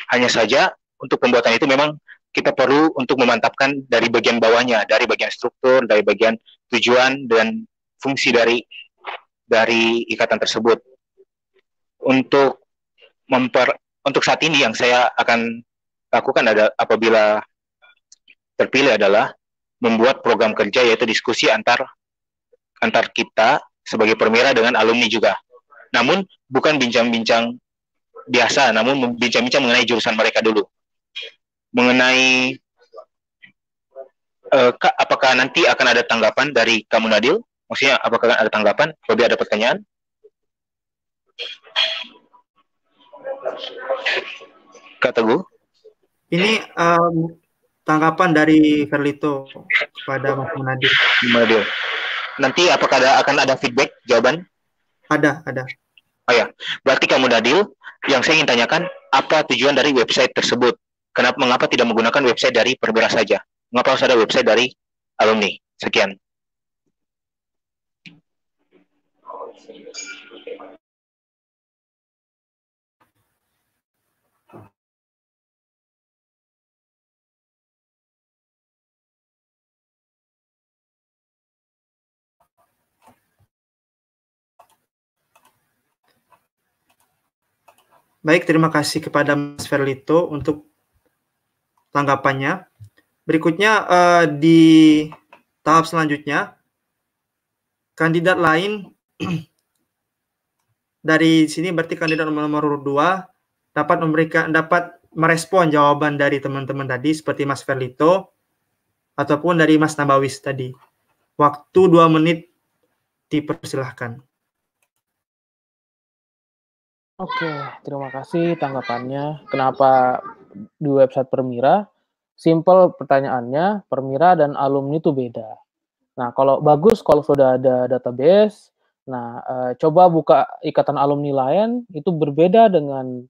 Hanya saja untuk pembuatan itu memang kita perlu untuk memantapkan dari bagian bawahnya, dari bagian struktur, dari bagian tujuan dan fungsi dari ikatan tersebut. Untuk saat ini yang saya akan lakukan apabila terpilih adalah membuat program kerja, yaitu diskusi antar kita sebagai permira dengan alumni juga. Namun bukan bincang-bincang biasa, namun bincang-bincang mengenai jurusan mereka dulu. Mengenai apakah nanti akan ada tanggapan dari kamu Nadil? Maksudnya apakah ada tanggapan? Apabila ada pertanyaan? Kak Teguh? Ini tanggapan dari Ferlito kepada Mas Nadil. Nanti apakah akan ada feedback, jawaban? Ada. Oh ya, berarti kamu Nadil, yang saya ingin tanyakan, apa tujuan dari website tersebut? Mengapa tidak menggunakan website dari perwira saja? Mengapa harus ada website dari alumni? Sekian. Baik, terima kasih kepada Mas Ferlito untuk tanggapannya. Berikutnya di tahap selanjutnya, kandidat lain dari sini berarti kandidat nomor 2 dapat merespon jawaban dari teman-teman tadi seperti Mas Ferlito ataupun dari Mas Nabawis tadi. Waktu 2 menit dipersilahkan. Oke, terima kasih tanggapannya. Kenapa di website Permira? Simple pertanyaannya, Permira dan alumni itu beda. Nah, kalau sudah ada database, coba buka ikatan alumni lain, itu berbeda dengan,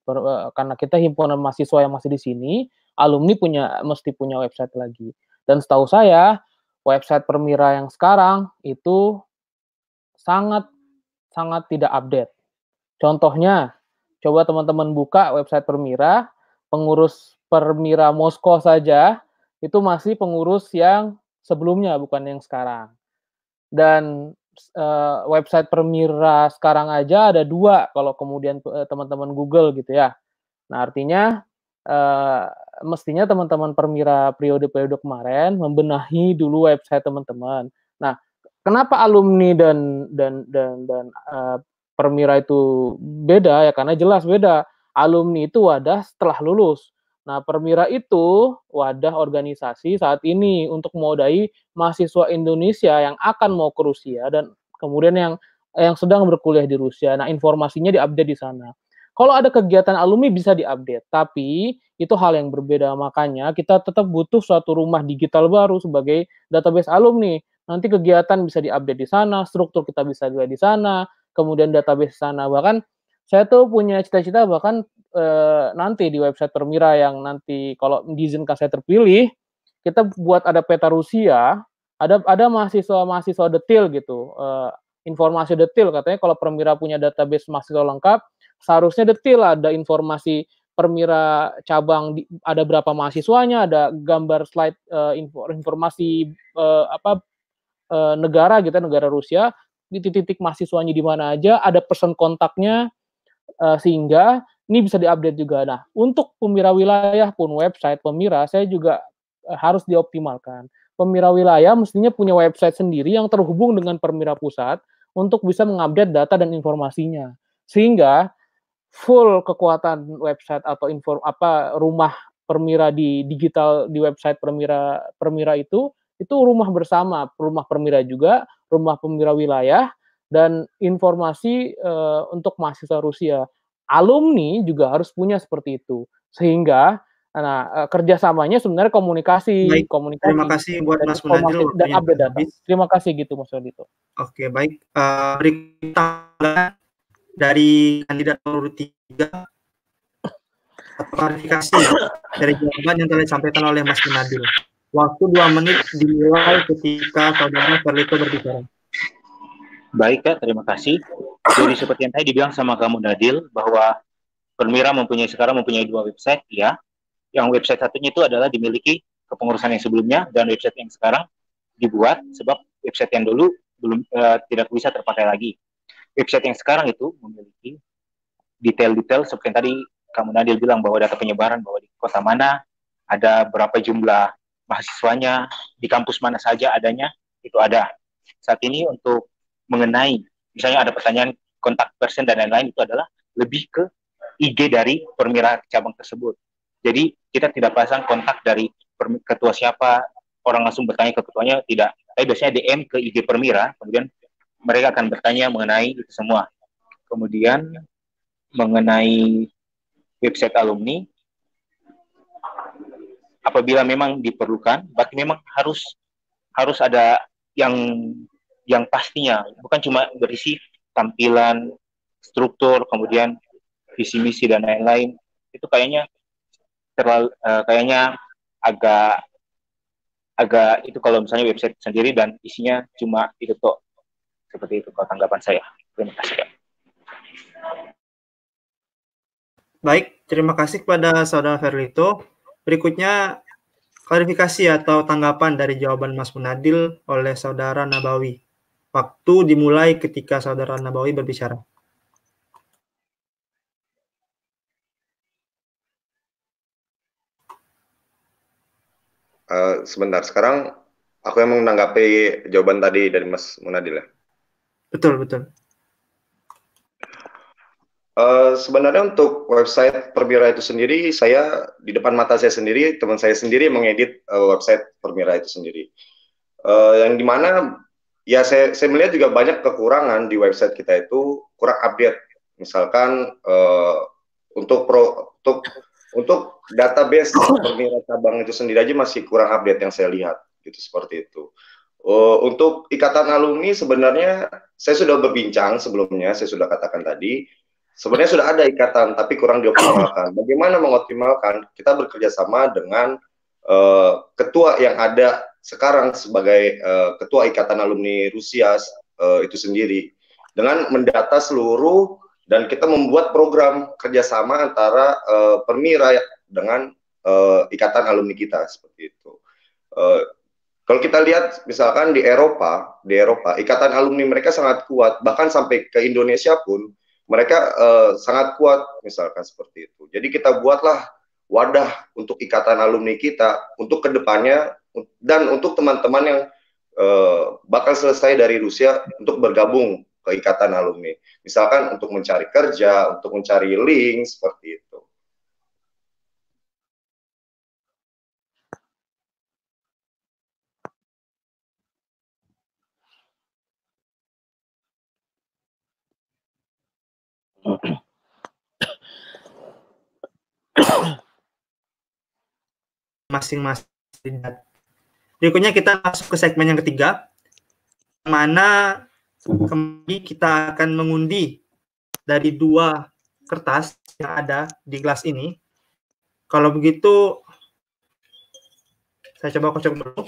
karena kita himpunan mahasiswa yang masih di sini, alumni mesti punya website lagi. Dan setahu saya, website Permira yang sekarang itu sangat tidak update. Contohnya, coba teman-teman buka website Permira, pengurus Permira Moskow saja, itu masih pengurus yang sebelumnya, bukan yang sekarang. Dan website Permira sekarang aja ada 2, kalau kemudian teman-teman Google gitu ya. Nah, artinya mestinya teman-teman Permira periode-periode kemarin membenahi dulu website teman-teman. Nah, kenapa alumni dan Permira itu beda ya, karena jelas beda. Alumni itu wadah setelah lulus. Nah, Permira itu wadah organisasi saat ini untuk mewadahi mahasiswa Indonesia yang akan mau ke Rusia dan kemudian yang sedang berkuliah di Rusia. Nah, informasinya diupdate di sana. Kalau ada kegiatan alumni bisa diupdate, tapi itu hal yang berbeda. Makanya kita tetap butuh suatu rumah digital baru sebagai database alumni. Nanti kegiatan bisa diupdate di sana, struktur kita bisa dilihat di sana, kemudian database sana. Bahkan saya tuh punya cita-cita bahkan nanti di website Permira yang nanti kalau diizinkan saya terpilih, kita buat ada peta Rusia, ada mahasiswa detail gitu, informasi detail. Katanya kalau Permira punya database mahasiswa lengkap, seharusnya detail, ada informasi Permira cabang, ada berapa mahasiswanya, ada gambar slide informasi negara gitu, negara Rusia, di titik-titik mahasiswanya di mana aja, ada person kontaknya, sehingga ini bisa diupdate juga. Nah, untuk Permira wilayah pun website Permira saya juga harus dioptimalkan. Permira wilayah mestinya punya website sendiri yang terhubung dengan Permira pusat untuk bisa mengupdate data dan informasinya. Sehingga full kekuatan website atau rumah Permira di digital di website Permira itu rumah bersama, rumah Permira juga, rumah Permira wilayah, dan informasi untuk mahasiswa Rusia. Alumni juga harus punya seperti itu. Sehingga kerjasamanya sebenarnya komunikasi. Baik, terima kasih buat Mas Munadil dan update data. Terima kasih gitu Mas Wadito. Oke, baik. Berikutnya dari kandidat nomor 3 klarifikasi dari jawaban yang telah disampaikan oleh Mas Munadil. Waktu 2 menit dimulai ketika saudara Ferlito berbicara. Baik Kak, terima kasih. Jadi seperti yang tadi dibilang sama kamu Nadil, bahwa Permira sekarang mempunyai 2 website, ya. Yang website satunya itu adalah dimiliki kepengurusan yang sebelumnya, dan website yang sekarang dibuat sebab website yang dulu belum tidak bisa terpakai lagi. Website yang sekarang itu memiliki detail-detail seperti yang tadi kamu Nadil bilang, bahwa data penyebaran, bahwa di kota mana ada berapa jumlah mahasiswanya, di kampus mana saja adanya, itu ada. Saat ini untuk mengenai, misalnya ada pertanyaan kontak person dan lain-lain, itu adalah lebih ke IG dari Permira cabang tersebut. Jadi kita tidak pasang kontak dari ketua siapa, orang langsung bertanya ke ketuanya, tidak. Tapi biasanya DM ke IG Permira, kemudian mereka akan bertanya mengenai itu semua. Kemudian mengenai website alumni, apabila memang diperlukan, berarti memang harus ada yang pastinya, bukan cuma berisi tampilan, struktur, kemudian visi misi dan lain-lain. Itu kayaknya kayaknya agak itu kalau misalnya website sendiri dan isinya cuma itu toh. Seperti itu kalau tanggapan saya. Terima kasih. Baik, terima kasih kepada Saudara Ferlito. Berikutnya klarifikasi atau tanggapan dari jawaban Mas Munadil oleh Saudara Nabawi. Waktu dimulai ketika Saudara Nabawi berbicara. Sebentar, sekarang aku yang menanggapi jawaban tadi dari Mas Munadil ya. Betul, betul. Sebenarnya untuk website Permira itu sendiri, saya di depan mata saya sendiri, teman saya sendiri mengedit website Permira itu sendiri. Yang dimana ya saya melihat juga banyak kekurangan di website kita itu, kurang update. Misalkan untuk database Permira cabang itu sendiri aja masih kurang update yang saya lihat, gitu seperti itu. Untuk ikatan alumni sebenarnya saya sudah berbincang sebelumnya, saya sudah katakan tadi, sebenarnya sudah ada ikatan tapi kurang dioptimalkan. Bagaimana mengoptimalkan? Kita bekerja sama dengan ketua yang ada sekarang sebagai ketua ikatan alumni Rusia itu sendiri, dengan mendata seluruh, dan kita membuat program kerjasama antara Permira dengan ikatan alumni kita seperti itu. Kalau kita lihat misalkan di Eropa ikatan alumni mereka sangat kuat, bahkan sampai ke Indonesia pun mereka sangat kuat misalkan seperti itu. Jadi kita buatlah wadah untuk ikatan alumni kita untuk kedepannya, dan untuk teman-teman yang bakal selesai dari Rusia untuk bergabung ke ikatan alumni. Misalkan untuk mencari kerja, untuk mencari link, seperti itu. Masing-masing. Berikutnya kita masuk ke segmen yang ketiga, mana kembali kita akan mengundi dari 2 kertas yang ada di kelas ini. Kalau begitu, saya coba kocok dulu.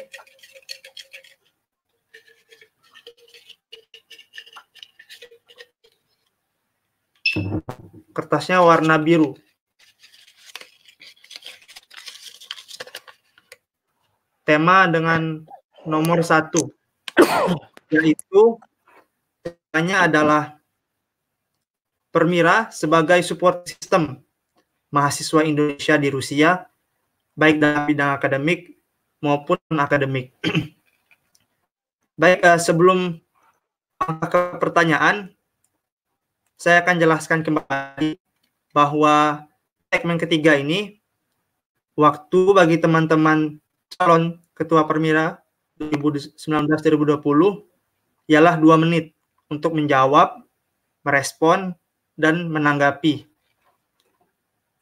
Kertasnya warna biru. Tema dengan nomor 1, yaitu temanya adalah Permira sebagai support system mahasiswa Indonesia di Rusia, baik dalam bidang akademik maupun non-akademik. Baik, sebelum ke pertanyaan, saya akan jelaskan kembali bahwa segmen ketiga ini, waktu bagi teman-teman calon Ketua Permira 2019-2020 ialah 2 menit untuk menjawab, merespon, dan menanggapi.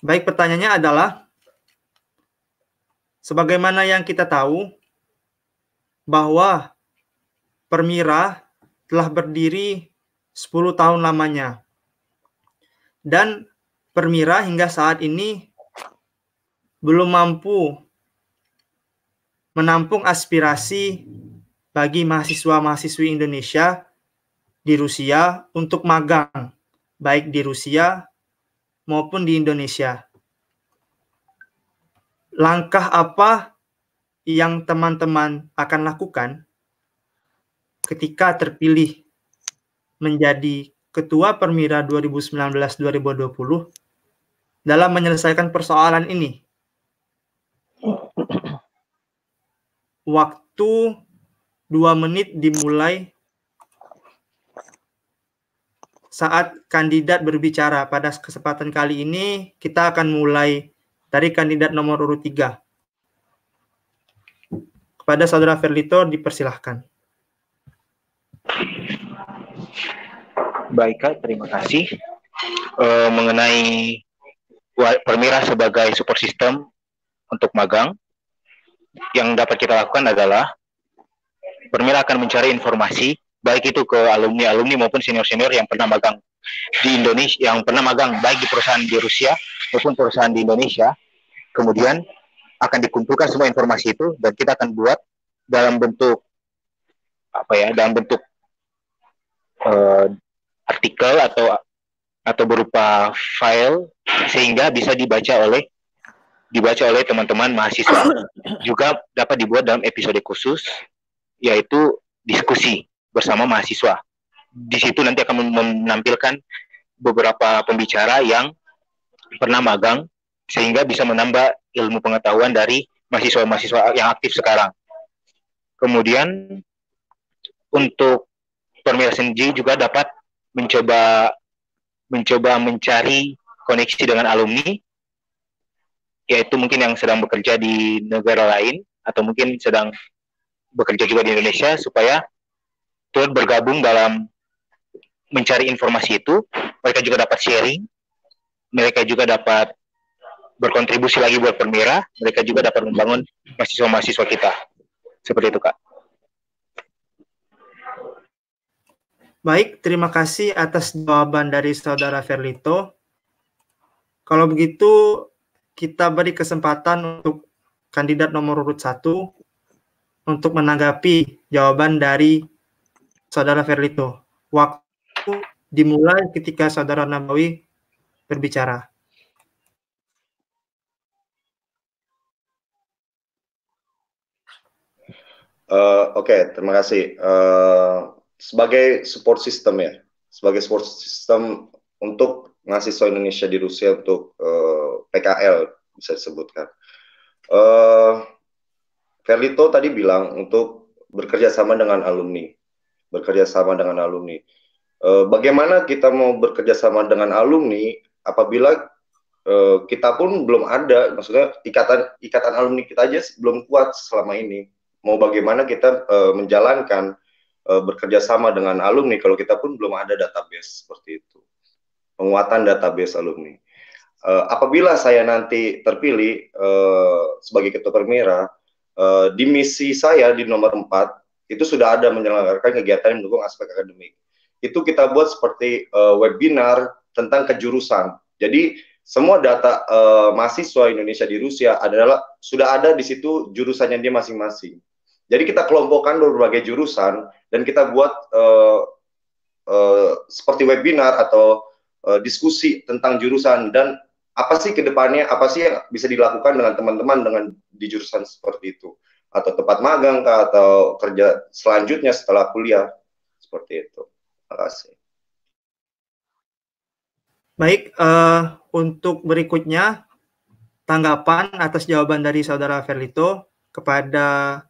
Baik, pertanyaannya adalah, sebagaimana yang kita tahu bahwa Permira telah berdiri 10 tahun lamanya. Dan Permira hingga saat ini belum mampu menampung aspirasi bagi mahasiswa-mahasiswi Indonesia di Rusia untuk magang, baik di Rusia maupun di Indonesia. langkah apa yang teman-teman akan lakukan ketika terpilih menjadi Ketua Permira 2019-2020 dalam menyelesaikan persoalan ini? Waktu 2 menit dimulai saat kandidat berbicara. Pada kesempatan kali ini kita akan mulai dari kandidat nomor urut 3. Kepada Saudara Ferlito dipersilahkan. Baik Kak, terima kasih. Mengenai Permira sebagai support system untuk magang, yang dapat kita lakukan adalah Permira akan mencari informasi, baik itu ke alumni-alumni maupun senior-senior yang pernah magang di Indonesia, yang pernah magang baik di perusahaan di Rusia maupun perusahaan di Indonesia. Kemudian akan dikumpulkan semua informasi itu dan kita akan buat dalam bentuk artikel atau berupa file sehingga bisa dibaca oleh teman-teman mahasiswa. Juga dapat dibuat dalam episode khusus, yaitu diskusi bersama mahasiswa. Di situ nanti akan menampilkan beberapa pembicara yang pernah magang sehingga bisa menambah ilmu pengetahuan dari mahasiswa-mahasiswa yang aktif sekarang. Kemudian untuk Permira sendiri juga dapat mencoba mencari koneksi dengan alumni, yaitu mungkin yang sedang bekerja di negara lain atau mungkin sedang bekerja juga di Indonesia, supaya turut bergabung dalam mencari informasi itu. Mereka juga dapat sharing, mereka juga dapat berkontribusi lagi buat Permira, mereka juga dapat membangun mahasiswa-mahasiswa kita. Seperti itu, Kak. Baik, terima kasih atas jawaban dari Saudara Ferlito. Kalau begitu, kita beri kesempatan untuk kandidat nomor urut 1 untuk menanggapi jawaban dari Saudara Ferlito. Waktu dimulai ketika Saudara Nabawi berbicara. Oke, terima kasih. Sebagai support system untuk mahasiswa Indonesia di Rusia untuk PKL bisa disebutkan. Ferlito tadi bilang untuk bekerja sama dengan alumni. Bagaimana kita mau bekerja sama dengan alumni apabila kita pun belum ada, maksudnya ikatan alumni kita aja belum kuat selama ini. Mau bagaimana kita menjalankan bekerja sama dengan alumni kalau kita pun belum ada database seperti itu, penguatan database alumni. Apabila saya nanti terpilih sebagai Ketua Permira, di misi saya di nomor 4 itu sudah ada menyelenggarakan kegiatan yang mendukung aspek akademik. Itu kita buat seperti webinar tentang kejurusan. Jadi semua data mahasiswa Indonesia di Rusia sudah ada di situ jurusannya dia masing-masing. Jadi kita kelompokkan berbagai jurusan dan kita buat seperti webinar atau diskusi tentang jurusan dan apa sih kedepannya, apa sih yang bisa dilakukan dengan teman-teman dengan di jurusan seperti itu, atau tempat magang atau kerja selanjutnya setelah kuliah seperti itu. Terima kasih. Baik, untuk berikutnya tanggapan atas jawaban dari Saudara Ferlito kepada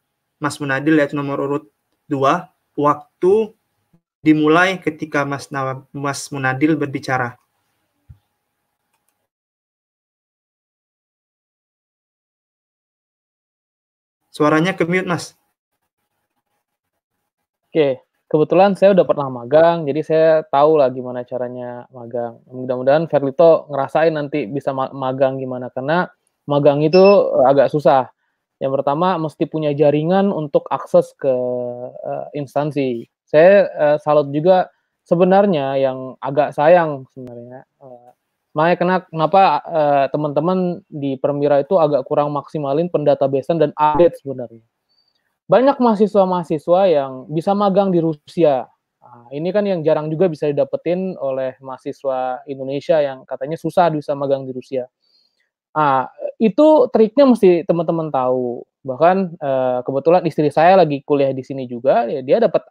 Mas Munadil yaitu nomor urut 2. Waktu dimulai ketika Mas Munadil berbicara. Suaranya ke mute, Mas. Oke, kebetulan saya udah pernah magang, jadi saya tahu lah gimana caranya magang. Mudah-mudahan Ferlito ngerasain nanti bisa magang gimana, karena magang itu agak susah. Yang pertama, mesti punya jaringan untuk akses ke instansi. Saya salut juga sebenarnya yang agak sayang sebenarnya. Makanya kenapa teman-teman di Permira itu agak kurang maksimalin pendatabasean dan update sebenarnya. Banyak mahasiswa-mahasiswa yang bisa magang di Rusia. Nah, ini kan yang jarang juga bisa didapetin oleh mahasiswa Indonesia yang katanya susah bisa magang di Rusia. Ah, itu triknya mesti teman-teman tahu. Bahkan kebetulan istri saya lagi kuliah di sini juga, ya dia dapat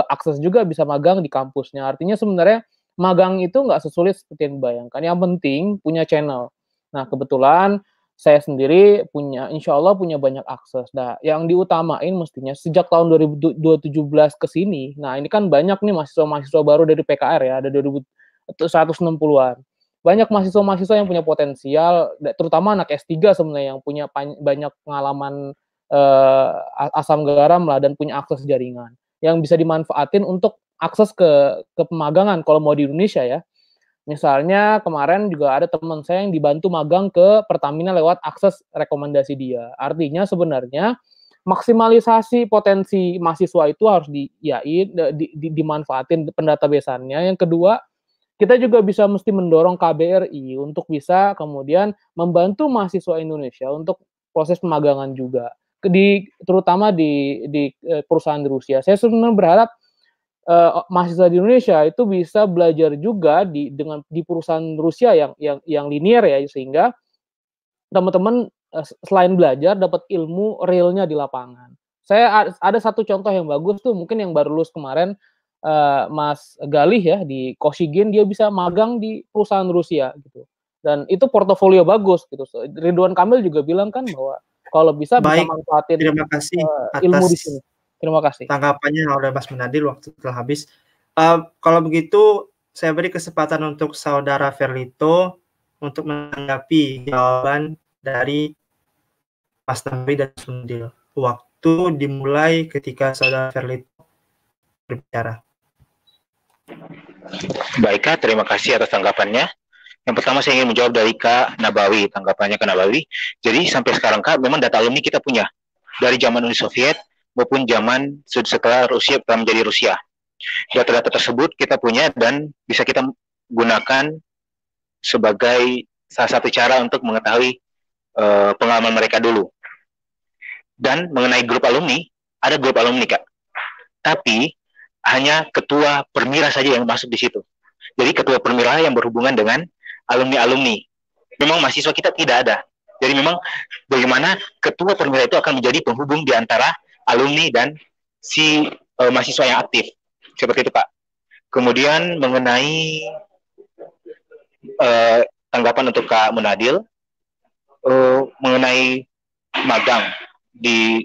akses juga bisa magang di kampusnya. Artinya sebenarnya magang itu nggak sesulit seperti yang dibayangkan. Yang penting punya channel. Nah, kebetulan saya sendiri punya, insya Allah punya banyak akses. Nah, yang diutamain mestinya sejak tahun 2017 ke sini, nah ini kan banyak nih mahasiswa-mahasiswa baru dari PKR ya, ada 160-an. Banyak mahasiswa-mahasiswa yang punya potensial, terutama anak S3 sebenarnya yang punya banyak pengalaman asam garam lah dan punya akses jaringan yang bisa dimanfaatin untuk akses ke pemagangan kalau mau di Indonesia ya. Misalnya kemarin juga ada teman saya yang dibantu magang ke Pertamina lewat akses rekomendasi dia. Artinya sebenarnya maksimalisasi potensi mahasiswa itu harus dimanfaatin pendatabaseannya. Yang kedua, kita juga bisa mesti mendorong KBRI untuk bisa kemudian membantu mahasiswa Indonesia untuk proses pemagangan juga, terutama di perusahaan di Rusia. Saya sebenarnya berharap mahasiswa di Indonesia itu bisa belajar juga di perusahaan Rusia yang linear ya, sehingga teman-teman selain belajar dapat ilmu realnya di lapangan. Saya ada satu contoh yang bagus tuh, mungkin yang baru lulus kemarin, Mas Galih ya di Kosygin, dia bisa magang di perusahaan Rusia gitu. Dan itu portofolio bagus gitu. Ridwan Kamil juga bilang kan bahwa kalau bisa Baik, manfaatin terima kasih ilmu di atas sini. Terima kasih. tanggapannya oleh Mas Munadil, waktu telah habis. Kalau begitu, saya beri kesempatan untuk Saudara Ferlito untuk menanggapi jawaban dari Mas Nabi dan Mas Munadil. Waktu dimulai ketika Saudara Ferlito berbicara. Baik Kak, terima kasih atas tanggapannya. Yang pertama saya ingin menjawab dari Kak Nabawi, tanggapannya Kak Nabawi. Jadi sampai sekarang Kak, memang data alumni kita punya dari zaman Uni Soviet maupun zaman setelah Rusia telah menjadi Rusia. Data-data tersebut kita punya dan bisa kita gunakan sebagai salah satu cara untuk mengetahui pengalaman mereka dulu. Dan mengenai grup alumni, ada grup alumni Kak. Tapi hanya ketua permira saja yang masuk di situ. Jadi ketua permira yang berhubungan dengan alumni-alumni. Memang mahasiswa kita tidak ada. Jadi memang bagaimana ketua permira itu akan menjadi penghubung di antara alumni dan si mahasiswa yang aktif. Seperti itu Pak. Kemudian mengenai tanggapan untuk Kak Munadil, mengenai magang di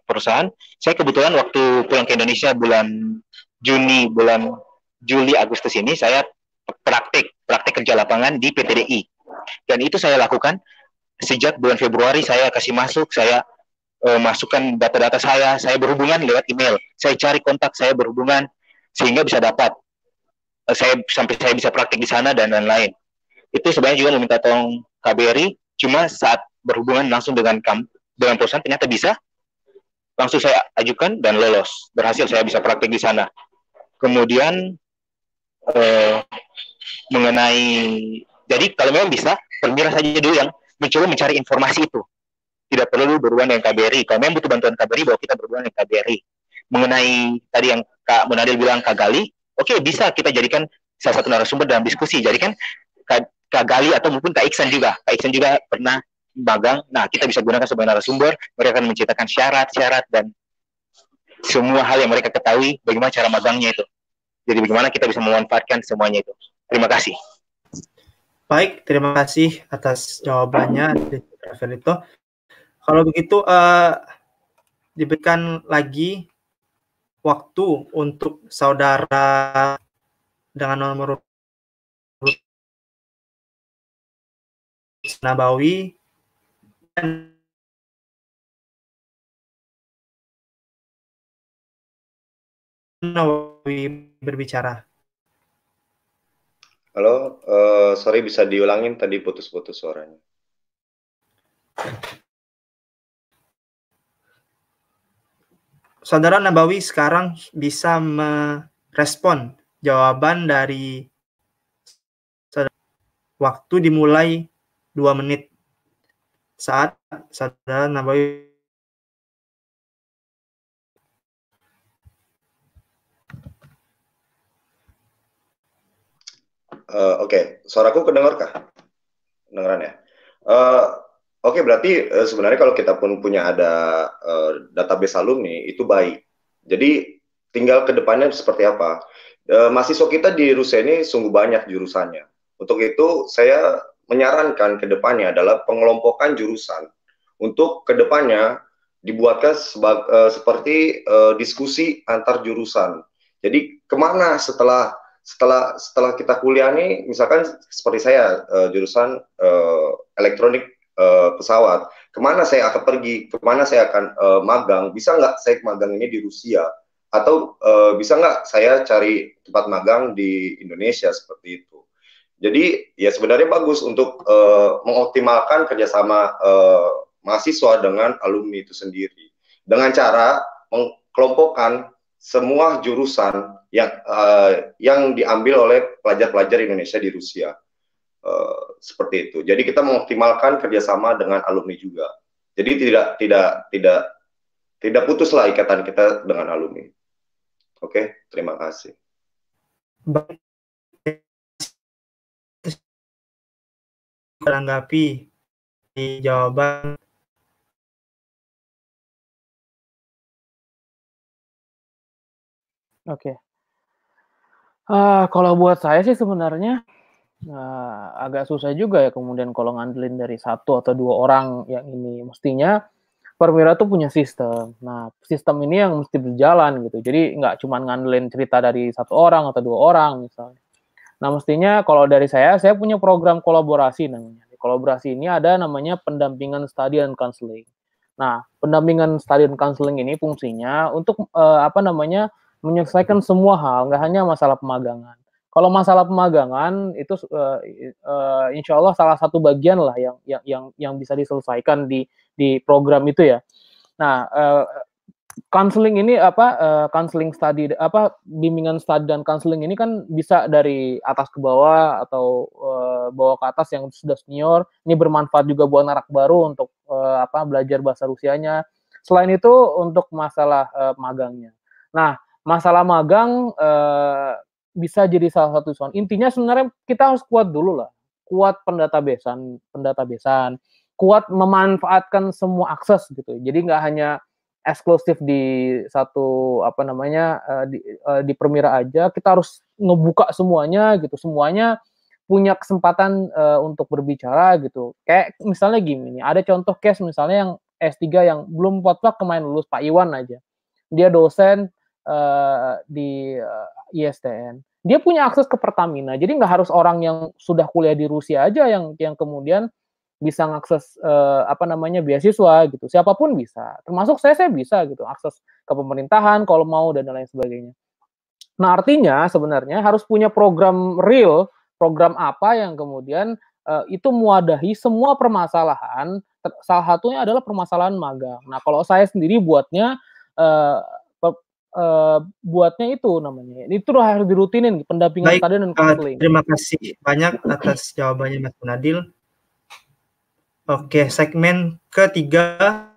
perusahaan, saya kebetulan waktu pulang ke Indonesia bulan Juli Agustus ini saya praktik kerja lapangan di PTDI, dan itu saya lakukan sejak bulan Februari. Saya kasih masuk, saya masukkan data-data saya berhubungan lewat email, saya cari kontak, saya berhubungan sehingga bisa dapat sampai saya bisa praktik di sana dan lain-lain. Itu sebenarnya juga meminta tolong KBRI, cuma saat berhubungan langsung dengan perusahaan ternyata bisa, langsung saya ajukan dan lolos, berhasil saya bisa praktik di sana. Kemudian mengenai, jadi kalau memang bisa, permira saja dulu yang mencoba mencari informasi itu, tidak perlu berhubungan dengan KBRI. Kalau memang butuh bantuan KBRI, bahwa kita berhubungan dengan KBRI. Mengenai tadi yang Kak Munadil bilang Kak Gali, oke, bisa kita jadikan salah satu narasumber dalam diskusi. Jadikan Kak Gali atau mungkin Kak Iksan juga. Kak Iksan juga pernah magang. Nah, kita bisa gunakan sebagai narasumber. Mereka akan menceritakan syarat-syarat dan semua hal yang mereka ketahui, bagaimana cara magangnya itu. Jadi bagaimana kita bisa memanfaatkan semuanya itu. Terima kasih. Baik, terima kasih atas jawabannya, Ferlito. Kalau begitu, diberikan lagi waktu untuk Saudara dengan nomor Nabawi dan Nabawi berbicara. Halo, sorry bisa diulangin, tadi putus-putus suaranya. Saudara Nabawi sekarang bisa merespon jawaban dari saudara. Waktu dimulai 2 menit saat Saudara Nabawi. Oke, suaraku kedengar kah? Kedengaran ya? Oke, berarti sebenarnya kalau kita pun punya ada database alumni itu baik. Jadi tinggal ke depannya seperti apa. Mahasiswa kita di Rusia ini sungguh banyak jurusannya. Untuk itu saya menyarankan ke depannya adalah pengelompokan jurusan. Untuk ke depannya dibuatkan seperti diskusi antar jurusan. Jadi kemana setelah kita kuliah nih, misalkan seperti saya jurusan elektronik pesawat, kemana saya akan pergi, kemana saya akan magang, bisa nggak saya magang ini di Rusia, atau bisa nggak saya cari tempat magang di Indonesia seperti itu. Jadi ya sebenarnya bagus untuk mengoptimalkan kerjasama mahasiswa dengan alumni itu sendiri, dengan cara mengkelompokkan semua jurusan yang diambil oleh pelajar-pelajar Indonesia di Rusia. Seperti itu. Jadi kita mengoptimalkan kerjasama dengan alumni juga. Jadi tidak putuslah ikatan kita dengan alumni. Oke, terima kasih. Baik, menanggapi di jawaban. Oke. Kalau buat saya sih sebenarnya agak susah juga ya kemudian kalau ngandelin dari 1 atau 2 orang yang ini. Mestinya Perwira tuh punya sistem. Nah, sistem ini yang mesti berjalan gitu. Jadi nggak cuma ngandelin cerita dari 1 orang atau 2 orang misalnya. Nah, mestinya kalau dari saya punya program kolaborasi namanya. Di kolaborasi ini ada namanya pendampingan study and counseling. Nah, pendampingan study and counseling ini fungsinya untuk menyelesaikan semua hal, nggak hanya masalah pemagangan. Kalau masalah pemagangan itu insya Allah salah satu bagian lah yang bisa diselesaikan di program itu ya. Nah, counseling ini counseling study bimbingan study dan counseling ini kan bisa dari atas ke bawah atau bawah ke atas yang sudah senior. Ini bermanfaat juga buat anak baru untuk belajar bahasa Rusianya. Selain itu untuk masalah magangnya. Nah, masalah magang bisa jadi salah satu soal. Intinya sebenarnya kita harus kuat dulu lah. Kuat pendatabesan, kuat memanfaatkan semua akses gitu. Jadi nggak hanya eksklusif di satu di Permira aja, kita harus ngebuka semuanya gitu. Semuanya punya kesempatan untuk berbicara gitu. Kayak misalnya gini, ada contoh case misalnya yang S3 yang belum potluck kemarin lulus, Pak Iwan aja. Dia dosen di ISTN. Dia punya akses ke Pertamina. Jadi nggak harus orang yang sudah kuliah di Rusia aja yang kemudian bisa mengakses beasiswa gitu. Siapapun bisa. Termasuk saya bisa gitu akses ke pemerintahan kalau mau dan lain sebagainya. Nah, artinya sebenarnya harus punya program real, program apa yang kemudian itu mewadahi semua permasalahan. Salah satunya adalah permasalahan magang. Nah, kalau saya sendiri buatnya itu namanya. Itu harus dirutinin pendampingan tadi dan counseling. Terima kasih banyak atas jawabannya Mas Nadil. Oke, segmen ketiga.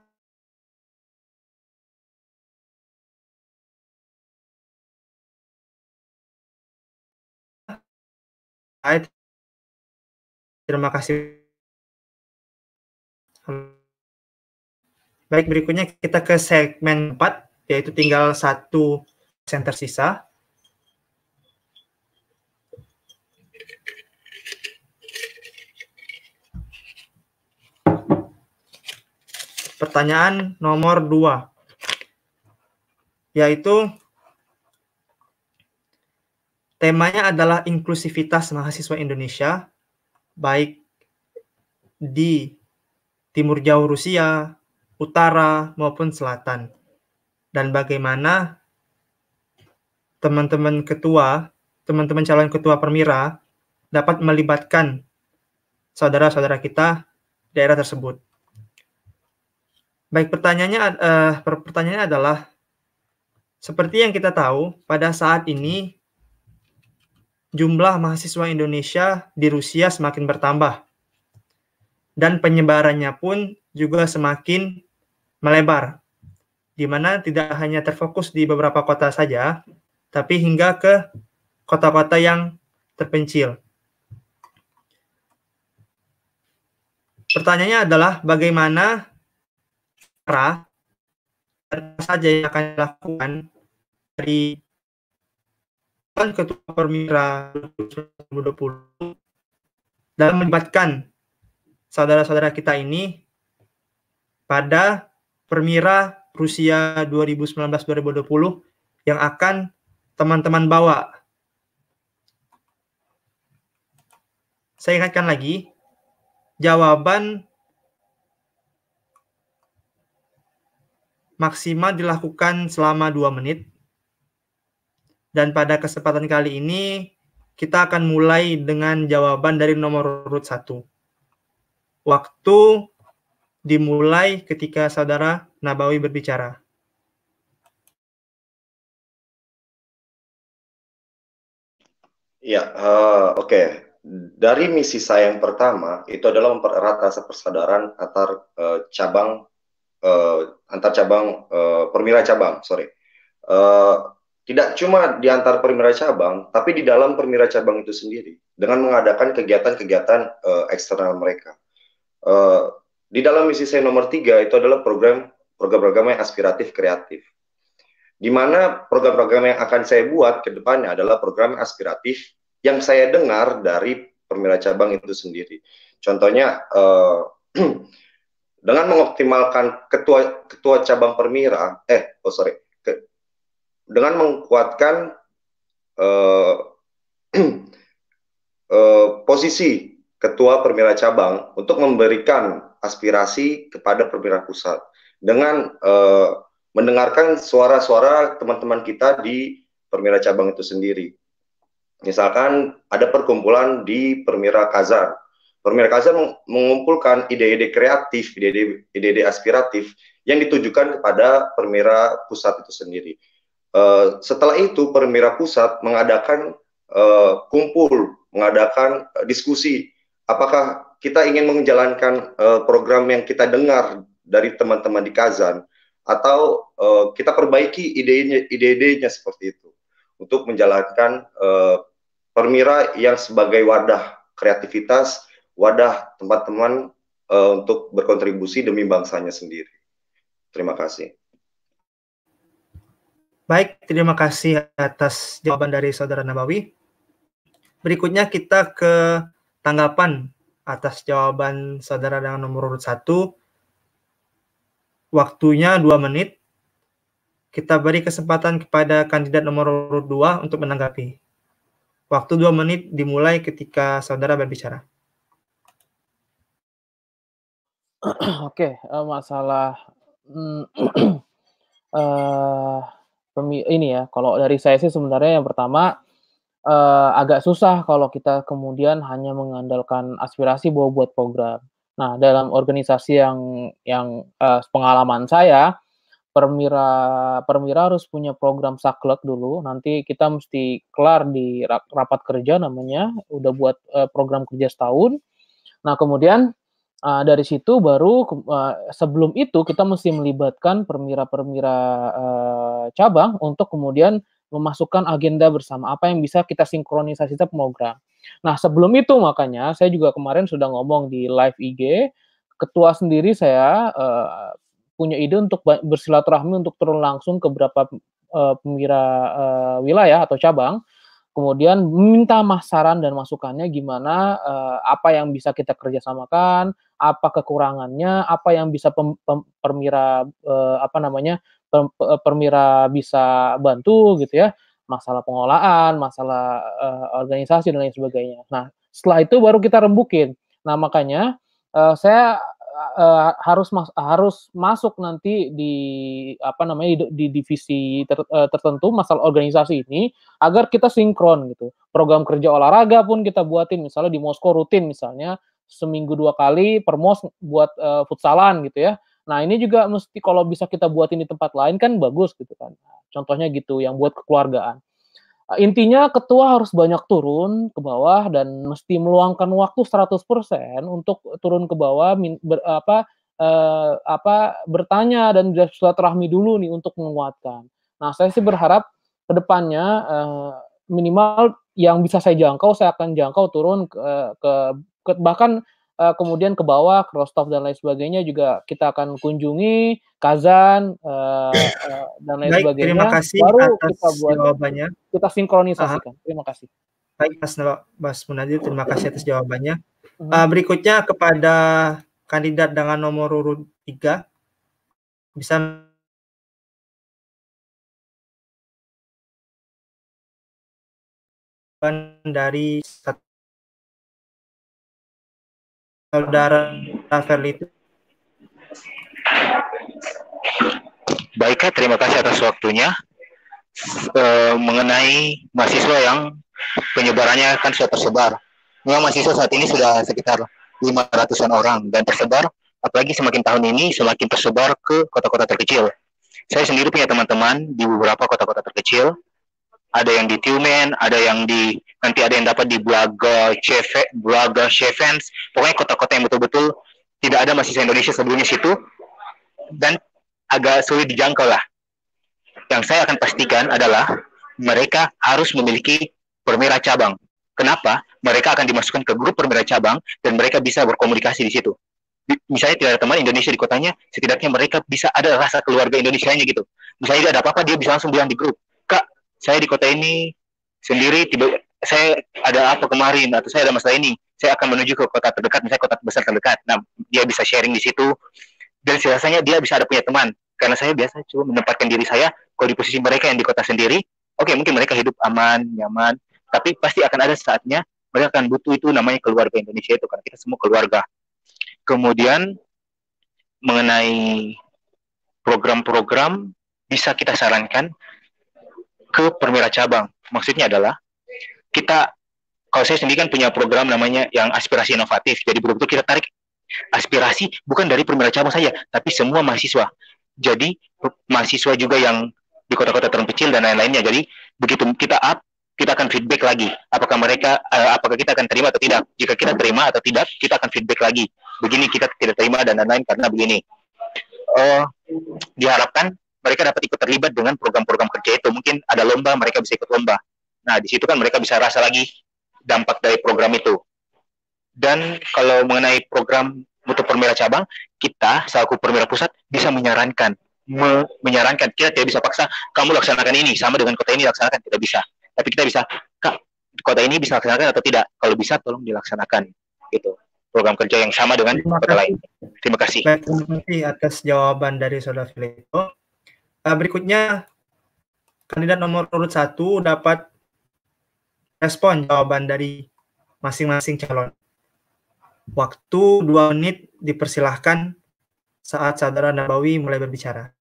Terima kasih. Baik, berikutnya kita ke segmen 4, yaitu tinggal 1 center sisa. Pertanyaan nomor 2, yaitu temanya adalah inklusivitas mahasiswa Indonesia, baik di timur jauh Rusia, utara maupun selatan, dan bagaimana teman-teman calon ketua Permira dapat melibatkan saudara-saudara kita di daerah tersebut. Baik, pertanyaannya adalah, seperti yang kita tahu, pada saat ini jumlah mahasiswa Indonesia di Rusia semakin bertambah, dan penyebarannya pun juga semakin melebar, di mana tidak hanya terfokus di beberapa kota saja, tapi hingga ke kota-kota yang terpencil. Pertanyaannya adalah bagaimana cara apa saja yang akan dilakukan dari Ketua Permira 2020 dalam melibatkan saudara-saudara kita ini pada Permira Rusia 2019-2020 yang akan teman-teman bawa. Saya ingatkan lagi, jawaban maksimal dilakukan selama 2 menit. Dan pada kesempatan kali ini, kita akan mulai dengan jawaban dari nomor urut 1. Waktu dimulai ketika Saudara Nabawi berbicara. Ya, oke. Dari misi saya yang pertama, itu adalah mempererat rasa persaudaraan antar cabang, permira cabang, sorry. Tidak cuma di antar permira cabang, tapi di dalam permira cabang itu sendiri, dengan mengadakan kegiatan-kegiatan eksternal mereka. Di dalam misi saya nomor 3 itu adalah program-program yang aspiratif kreatif. Di mana program-program yang akan saya buat ke depannya adalah program aspiratif yang saya dengar dari permira cabang itu sendiri. Contohnya, dengan mengoptimalkan ketua cabang permira, dengan menguatkan posisi ketua permira cabang untuk memberikan aspirasi kepada permira pusat dengan mendengarkan suara-suara teman-teman kita di permira cabang itu sendiri. Misalkan ada perkumpulan di Permira Kazan. Permira Kazan mengumpulkan ide-ide kreatif, ide-ide aspiratif yang ditujukan kepada permira pusat itu sendiri. Setelah itu permira pusat mengadakan mengadakan diskusi. Apakah kita ingin menjalankan program yang kita dengar dari teman-teman di Kazan, atau kita perbaiki ide-idenya seperti itu untuk menjalankan permira yang sebagai wadah kreativitas, wadah teman-teman untuk berkontribusi demi bangsanya sendiri. Terima kasih. Baik, terima kasih atas jawaban dari Saudara Nabawi. Berikutnya kita ke tanggapan atas jawaban Saudara dengan nomor urut 1. Waktunya 2 menit. Kita beri kesempatan kepada kandidat nomor urut 2 untuk menanggapi. Waktu 2 menit dimulai ketika Saudara berbicara. Oke, masalah ini ya, kalau dari saya sih sebenarnya yang pertama agak susah kalau kita kemudian hanya mengandalkan aspirasi bahwa buat program. Nah, dalam organisasi yang pengalaman saya, permira harus punya program saklek dulu. Nanti kita mesti kelar di rapat kerja namanya, udah buat program kerja setahun. Nah, kemudian dari situ baru sebelum itu kita mesti melibatkan permira-permira cabang untuk kemudian memasukkan agenda bersama apa yang bisa kita sinkronisasi program. Nah, sebelum itu makanya saya juga kemarin sudah ngomong di live IG, ketua sendiri saya punya ide untuk bersilaturahmi untuk turun langsung ke beberapa permira wilayah atau cabang, kemudian minta saran dan masukannya gimana, apa yang bisa kita kerjasamakan, apa kekurangannya, apa yang bisa permira permira bisa bantu gitu ya, masalah pengolahan, masalah organisasi dan lain sebagainya. Nah, setelah itu baru kita rembukin. Nah, makanya saya harus masuk nanti di di divisi tertentu masalah organisasi ini agar kita sinkron gitu. Program kerja olahraga pun kita buatin, misalnya di Moskow rutin misalnya seminggu 2 kali per mos buat futsalan gitu ya. Nah, ini juga mesti kalau bisa kita buatin di tempat lain kan bagus gitu kan. Contohnya gitu yang buat kekeluargaan. Intinya ketua harus banyak turun ke bawah dan mesti meluangkan waktu 100% untuk turun ke bawah bertanya dan bersilaturahmi dulu nih untuk menguatkan. Nah, saya sih berharap ke depannya minimal yang bisa saya jangkau saya akan jangkau turun ke bahkan kemudian ke bawah, ke Rostov dan lain sebagainya juga kita akan kunjungi, Kazan dan lain Baik, terima sebagainya. kasih Baru atas kita buat, jawabannya. kita sinkronisasikan. Terima kasih. Baik, Mas Munadir, terima kasih atas jawabannya. Mhm. Berikutnya kepada kandidat dengan nomor urut 3, bisa dari saudara Ferlito. Baik, Kak, terima kasih atas waktunya. Mengenai mahasiswa yang penyebarannya kan sudah tersebar. Memang mahasiswa saat ini sudah sekitar 500-an orang dan tersebar, apalagi semakin tahun ini semakin tersebar ke kota-kota terkecil. Saya sendiri punya teman-teman di beberapa kota-kota terkecil, ada yang di Tiumen, ada yang di, nanti ada yang dapat di Blaga, Shevens, pokoknya kota-kota yang betul-betul tidak ada mahasiswa Indonesia sebelumnya situ, dan agak sulit dijangkau lah. Yang saya akan pastikan adalah mereka harus memiliki perwira cabang. Kenapa? Mereka akan dimasukkan ke grup perwira cabang dan mereka bisa berkomunikasi di situ. Misalnya tidak ada teman Indonesia di kotanya, setidaknya mereka bisa ada rasa keluarga Indonesianya gitu. Misalnya ada apa-apa, dia bisa langsung bilang di grup, Kak, saya di kota ini sendiri, saya ada apa kemarin, atau saya ada masalah ini, saya akan menuju ke kota terdekat, misalnya kota besar terdekat. Nah, dia bisa sharing di situ, dan rasanya dia bisa ada punya teman. Karena saya biasa cuma menempatkan diri saya, kalau di posisi mereka yang di kota sendiri, oke, mungkin mereka hidup aman, nyaman, tapi pasti akan ada saatnya mereka akan butuh itu namanya keluarga Indonesia itu, karena kita semua keluarga. Kemudian mengenai program-program bisa kita sarankan ke perwira cabang. Maksudnya adalah kita, kalau saya sendiri kan punya program namanya yang aspirasi inovatif. Jadi betul-betul kita tarik aspirasi bukan dari perwira cabang saja, tapi semua mahasiswa. Jadi mahasiswa juga yang di kota-kota terpencil dan lain-lainnya. Jadi begitu kita up, kita akan feedback lagi. Apakah mereka, apakah kita akan terima atau tidak? Jika kita terima atau tidak, kita akan feedback lagi. Begini kita tidak terima dan lain-lain karena begini. Diharapkan mereka dapat ikut terlibat dengan program-program kerja itu. Mungkin ada lomba, mereka bisa ikut lomba. Nah, di situ kan mereka bisa rasa lagi dampak dari program itu. Dan kalau mengenai program mutu perwira cabang, kita selaku perwira pusat bisa menyarankan, kita tidak bisa paksa kamu laksanakan ini sama dengan kota ini laksanakan, tidak bisa. Tapi kita bisa, Kak, kota ini bisa laksanakan atau tidak? Kalau bisa, tolong dilaksanakan. Gitu. Program kerja yang sama dengan kota lain. Terima kasih. Baik, terima kasih atas jawaban dari Saudara Filippo. Berikutnya, kandidat nomor urut 1 dapat respon jawaban dari masing-masing calon. Waktu 2 menit dipersilahkan saat Saudara Nabawi mulai berbicara.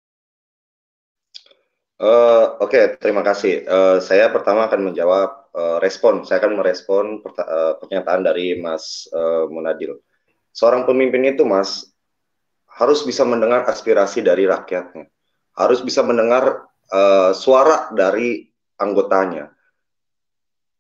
Oke, terima kasih. Saya pertama akan menjawab respon. Saya akan merespon pernyataan dari Mas Munadil. Seorang pemimpin itu, Mas, harus bisa mendengar aspirasi dari rakyatnya. Harus bisa mendengar suara dari anggotanya.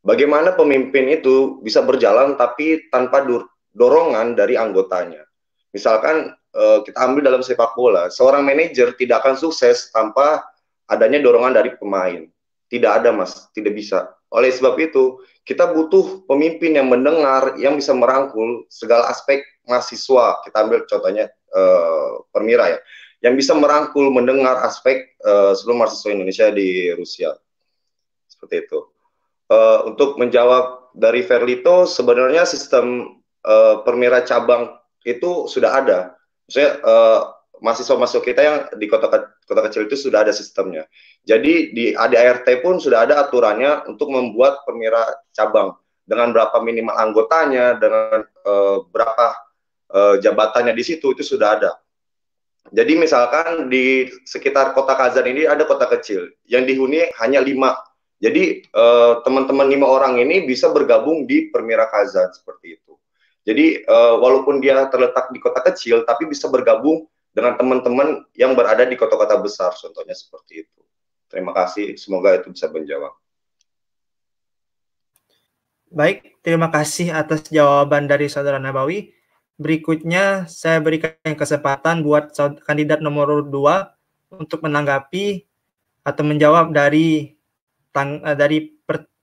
Bagaimana pemimpin itu bisa berjalan tapi tanpa dorongan dari anggotanya. Misalkan kita ambil dalam sepak bola, seorang manajer tidak akan sukses tanpa adanya dorongan dari pemain. Tidak ada, Mas, tidak bisa. Oleh sebab itu, kita butuh pemimpin yang mendengar, yang bisa merangkul segala aspek mahasiswa. Kita ambil contohnya perwira ya, yang bisa merangkul, mendengar aspek seluruh mahasiswa Indonesia di Rusia. Seperti itu. Untuk menjawab dari Ferlito, sebenarnya sistem perwira cabang itu sudah ada. Maksudnya mahasiswa-mahasiswa kita yang di kota kecil itu sudah ada sistemnya. Jadi di ADART pun sudah ada aturannya untuk membuat perwira cabang dengan berapa minimal anggotanya, dengan berapa jabatannya di situ, itu sudah ada. Jadi misalkan di sekitar kota Kazan ini ada kota kecil yang dihuni hanya 5. Jadi teman-teman 5 orang ini bisa bergabung di perwira Kazan seperti itu. Jadi walaupun dia terletak di kota kecil, tapi bisa bergabung dengan teman-teman yang berada di kota-kota besar, contohnya seperti itu. Terima kasih, semoga itu bisa menjawab. Baik, terima kasih atas jawaban dari Saudara Nabawi. Berikutnya saya berikan kesempatan buat kandidat nomor 2 untuk menanggapi atau menjawab dari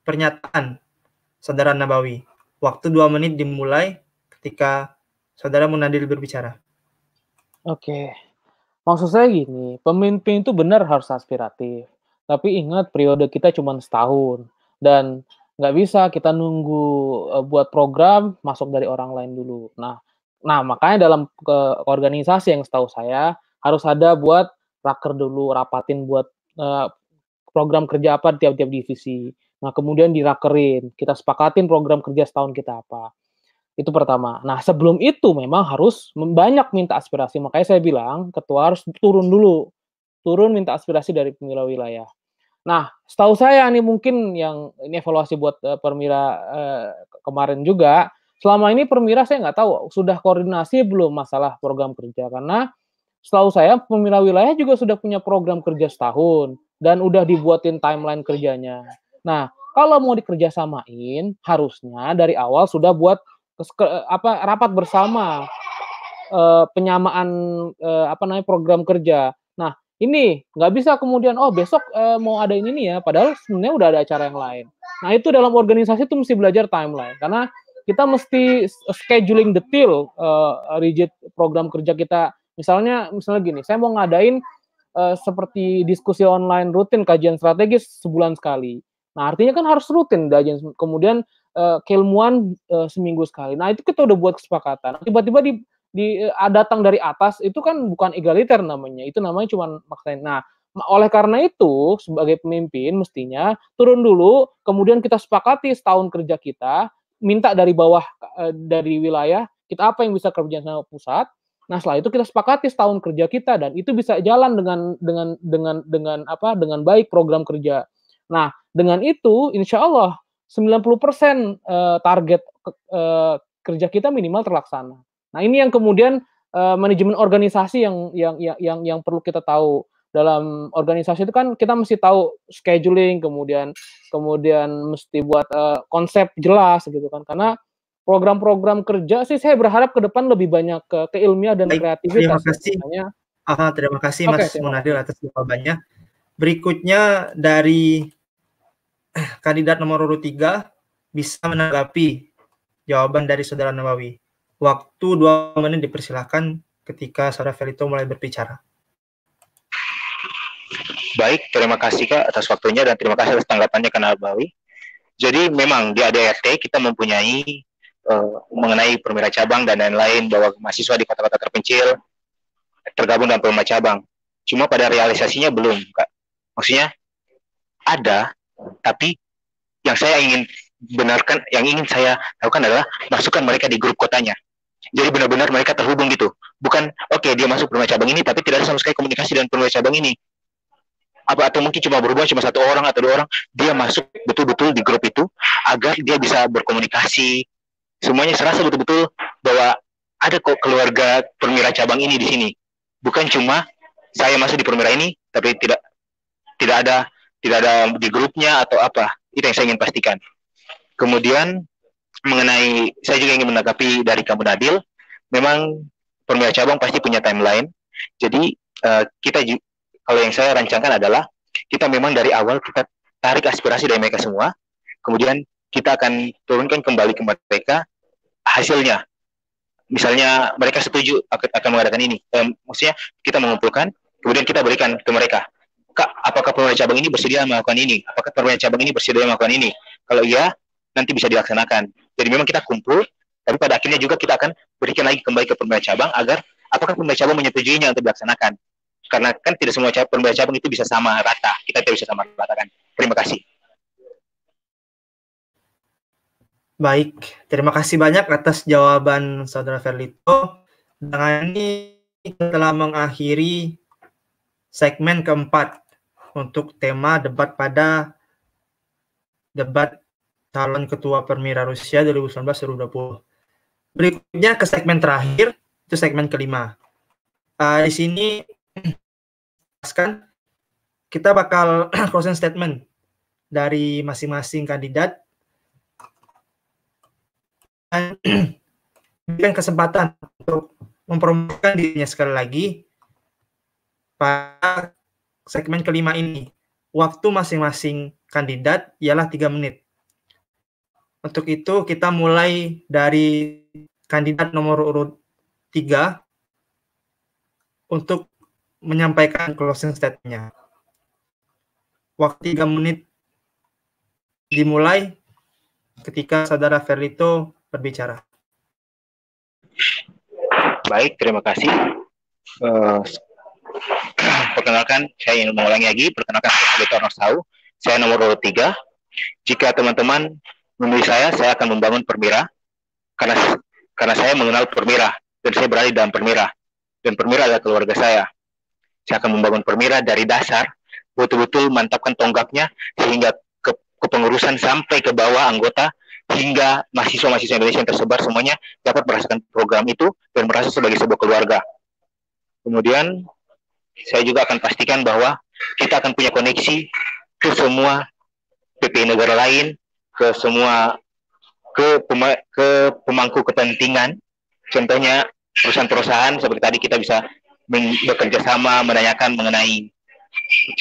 pernyataan Saudara Nabawi. Waktu 2 menit dimulai ketika Saudara Munadil berbicara. Oke. Maksud saya gini, pemimpin itu benar harus aspiratif. Tapi ingat periode kita cuma setahun. Dan nggak bisa kita nunggu buat program masuk dari orang lain dulu. Nah makanya dalam organisasi yang setahu saya harus ada buat raker dulu, rapatin buat program kerja apa di tiap-tiap divisi. Nah kemudian dirakerin, kita sepakatin program kerja setahun kita apa. Itu pertama. Nah, sebelum itu memang harus banyak minta aspirasi. Makanya saya bilang, ketua harus turun dulu. Turun minta aspirasi dari Permira wilayah. Nah, setahu saya nih mungkin yang ini evaluasi buat Permira kemarin juga, selama ini Permira saya nggak tahu, sudah koordinasi belum masalah program kerja. Karena setahu saya Permira wilayah juga sudah punya program kerja setahun. Dan udah dibuatin timeline kerjanya. Nah, kalau mau dikerjasamain, harusnya dari awal sudah buat rapat bersama penyamaan program kerja. Nah ini nggak bisa kemudian besok mau ada ini nih ya, padahal sebenarnya udah ada acara yang lain. Nah itu dalam organisasi itu mesti belajar timeline karena kita mesti scheduling detail rigid program kerja kita. Misalnya gini, saya mau ngadain seperti diskusi online rutin kajian strategis sebulan sekali. Nah artinya kan harus rutin kemudian keilmuan seminggu sekali. Nah itu kita udah buat kesepakatan. Tiba-tiba datang dari atas itu kan bukan egaliter namanya. Itu namanya cuma maksain. Nah oleh karena itu sebagai pemimpin mestinya turun dulu, kemudian kita sepakati setahun kerja kita, minta dari bawah dari wilayah kita apa yang bisa kerja sama pusat. Nah setelah itu kita sepakati setahun kerja kita dan itu bisa jalan dengan baik program kerja. Nah dengan itu insya Allah 90% target kerja kita minimal terlaksana. Nah ini yang kemudian manajemen organisasi yang perlu kita tahu. Dalam organisasi itu kan kita mesti tahu scheduling, kemudian mesti buat konsep jelas gitu kan. Karena program-program kerja sih saya berharap ke depan lebih banyak ke keilmiah dan kreativitas. Terima kasih Mas Munadil atas jawabannya. Berikutnya dari kandidat nomor urut 3 bisa menanggapi jawaban dari Saudara Nawawi. Waktu 2 menit dipersilakan ketika Saudara Felito mulai berbicara. Baik, terima kasih Kak atas waktunya dan terima kasih atas tanggapannya Kak Nawawi. Jadi memang di ADRT kita mempunyai mengenai permira cabang dan lain-lain bahwa mahasiswa di kota-kota terpencil tergabung dalam permira cabang. Cuma pada realisasinya belum, Kak. Maksudnya ada, tapi yang saya ingin benarkan, yang ingin saya lakukan adalah masukkan mereka di grup kotanya. Jadi benar-benar mereka terhubung gitu. Bukan, dia masuk permira cabang ini, tapi tidak ada sama sekali komunikasi dengan permira cabang ini. Atau mungkin cuma berhubungan cuma 1 orang atau 2 orang, dia masuk betul-betul di grup itu agar dia bisa berkomunikasi. Semuanya serasa betul-betul bahwa ada kok keluarga permira cabang ini di sini. Bukan cuma saya masuk di permira ini, tapi tidak ada di grupnya atau apa. Itu yang saya ingin pastikan. Kemudian mengenai saya juga ingin menanggapi dari Kamu Nadil, memang permira cabang pasti punya timeline. Jadi kita kalau yang saya rancangkan adalah kita memang dari awal kita tarik aspirasi dari mereka semua, kemudian kita akan turunkan kembali ke mereka hasilnya. Misalnya mereka setuju akan mengadakan ini, maksudnya kita mengumpulkan, kemudian kita berikan ke mereka. Kak, apakah permira cabang ini bersedia melakukan ini? Apakah permira cabang ini bersedia melakukan ini? Kalau iya, nanti bisa dilaksanakan. Jadi memang kita kumpul, tapi pada akhirnya juga kita akan berikan lagi kembali ke permira cabang agar apakah permira cabang menyetujuinya untuk dilaksanakan. Karena kan tidak semua permira cabang itu bisa sama rata. Kita tidak bisa sama rata kan. Terima kasih. Baik, terima kasih banyak atas jawaban Saudara Felito. Dengan ini kita telah mengakhiri segmen keempat untuk tema debat pada debat calon ketua Permira Rusia 2019-2020. Berikutnya ke segmen terakhir, itu segmen kelima. Di sini kita bakal closing statement dari masing-masing kandidat. Berikan kesempatan untuk mempromosikan dirinya sekali lagi pada segmen kelima ini. Waktu masing-masing kandidat ialah 3 menit. Untuk itu kita mulai dari kandidat nomor urut 3 untuk menyampaikan closing statement-nya. Waktu 3 menit dimulai ketika Saudara Ferlito berbicara. Baik, terima kasih. Perkenalkan, saya ingin mengulangi lagi. Perkenalkan, saya Ferlito Arnostau. Saya nomor urut 3. Jika teman-teman memilih saya akan membangun Permira. Karena saya mengenal Permira. Dan saya berada di dalam Permira. Dan Permira adalah keluarga saya. Saya akan membangun Permira dari dasar, betul-betul mantapkan tonggaknya, sehingga ke pengurusan sampai ke bawah anggota, hingga mahasiswa-mahasiswa Indonesia yang tersebar semuanya dapat merasakan program itu dan merasa sebagai sebuah keluarga. Kemudian, saya juga akan pastikan bahwa kita akan punya koneksi ke semua PPI negara lain, ke semua ke pemangku kepentingan. Contohnya perusahaan-perusahaan seperti tadi kita bisa bekerja sama menanyakan mengenai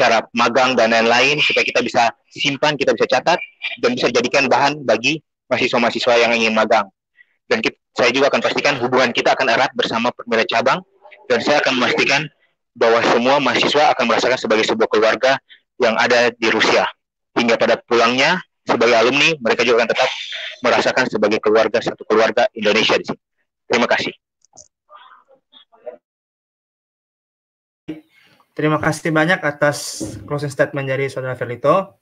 cara magang dan lain-lain supaya kita bisa simpan, kita bisa catat dan bisa jadikan bahan bagi mahasiswa-mahasiswa yang ingin magang. Dan saya juga akan pastikan hubungan kita akan erat bersama Permira cabang, dan saya akan memastikan bahwa semua mahasiswa akan merasakan sebagai sebuah keluarga yang ada di Rusia. Hingga pada pulangnya sebagai alumni, mereka juga akan tetap merasakan sebagai keluarga, satu keluarga Indonesia di sini. Terima kasih. Terima kasih banyak atas closing statement dari Saudara Ferlito.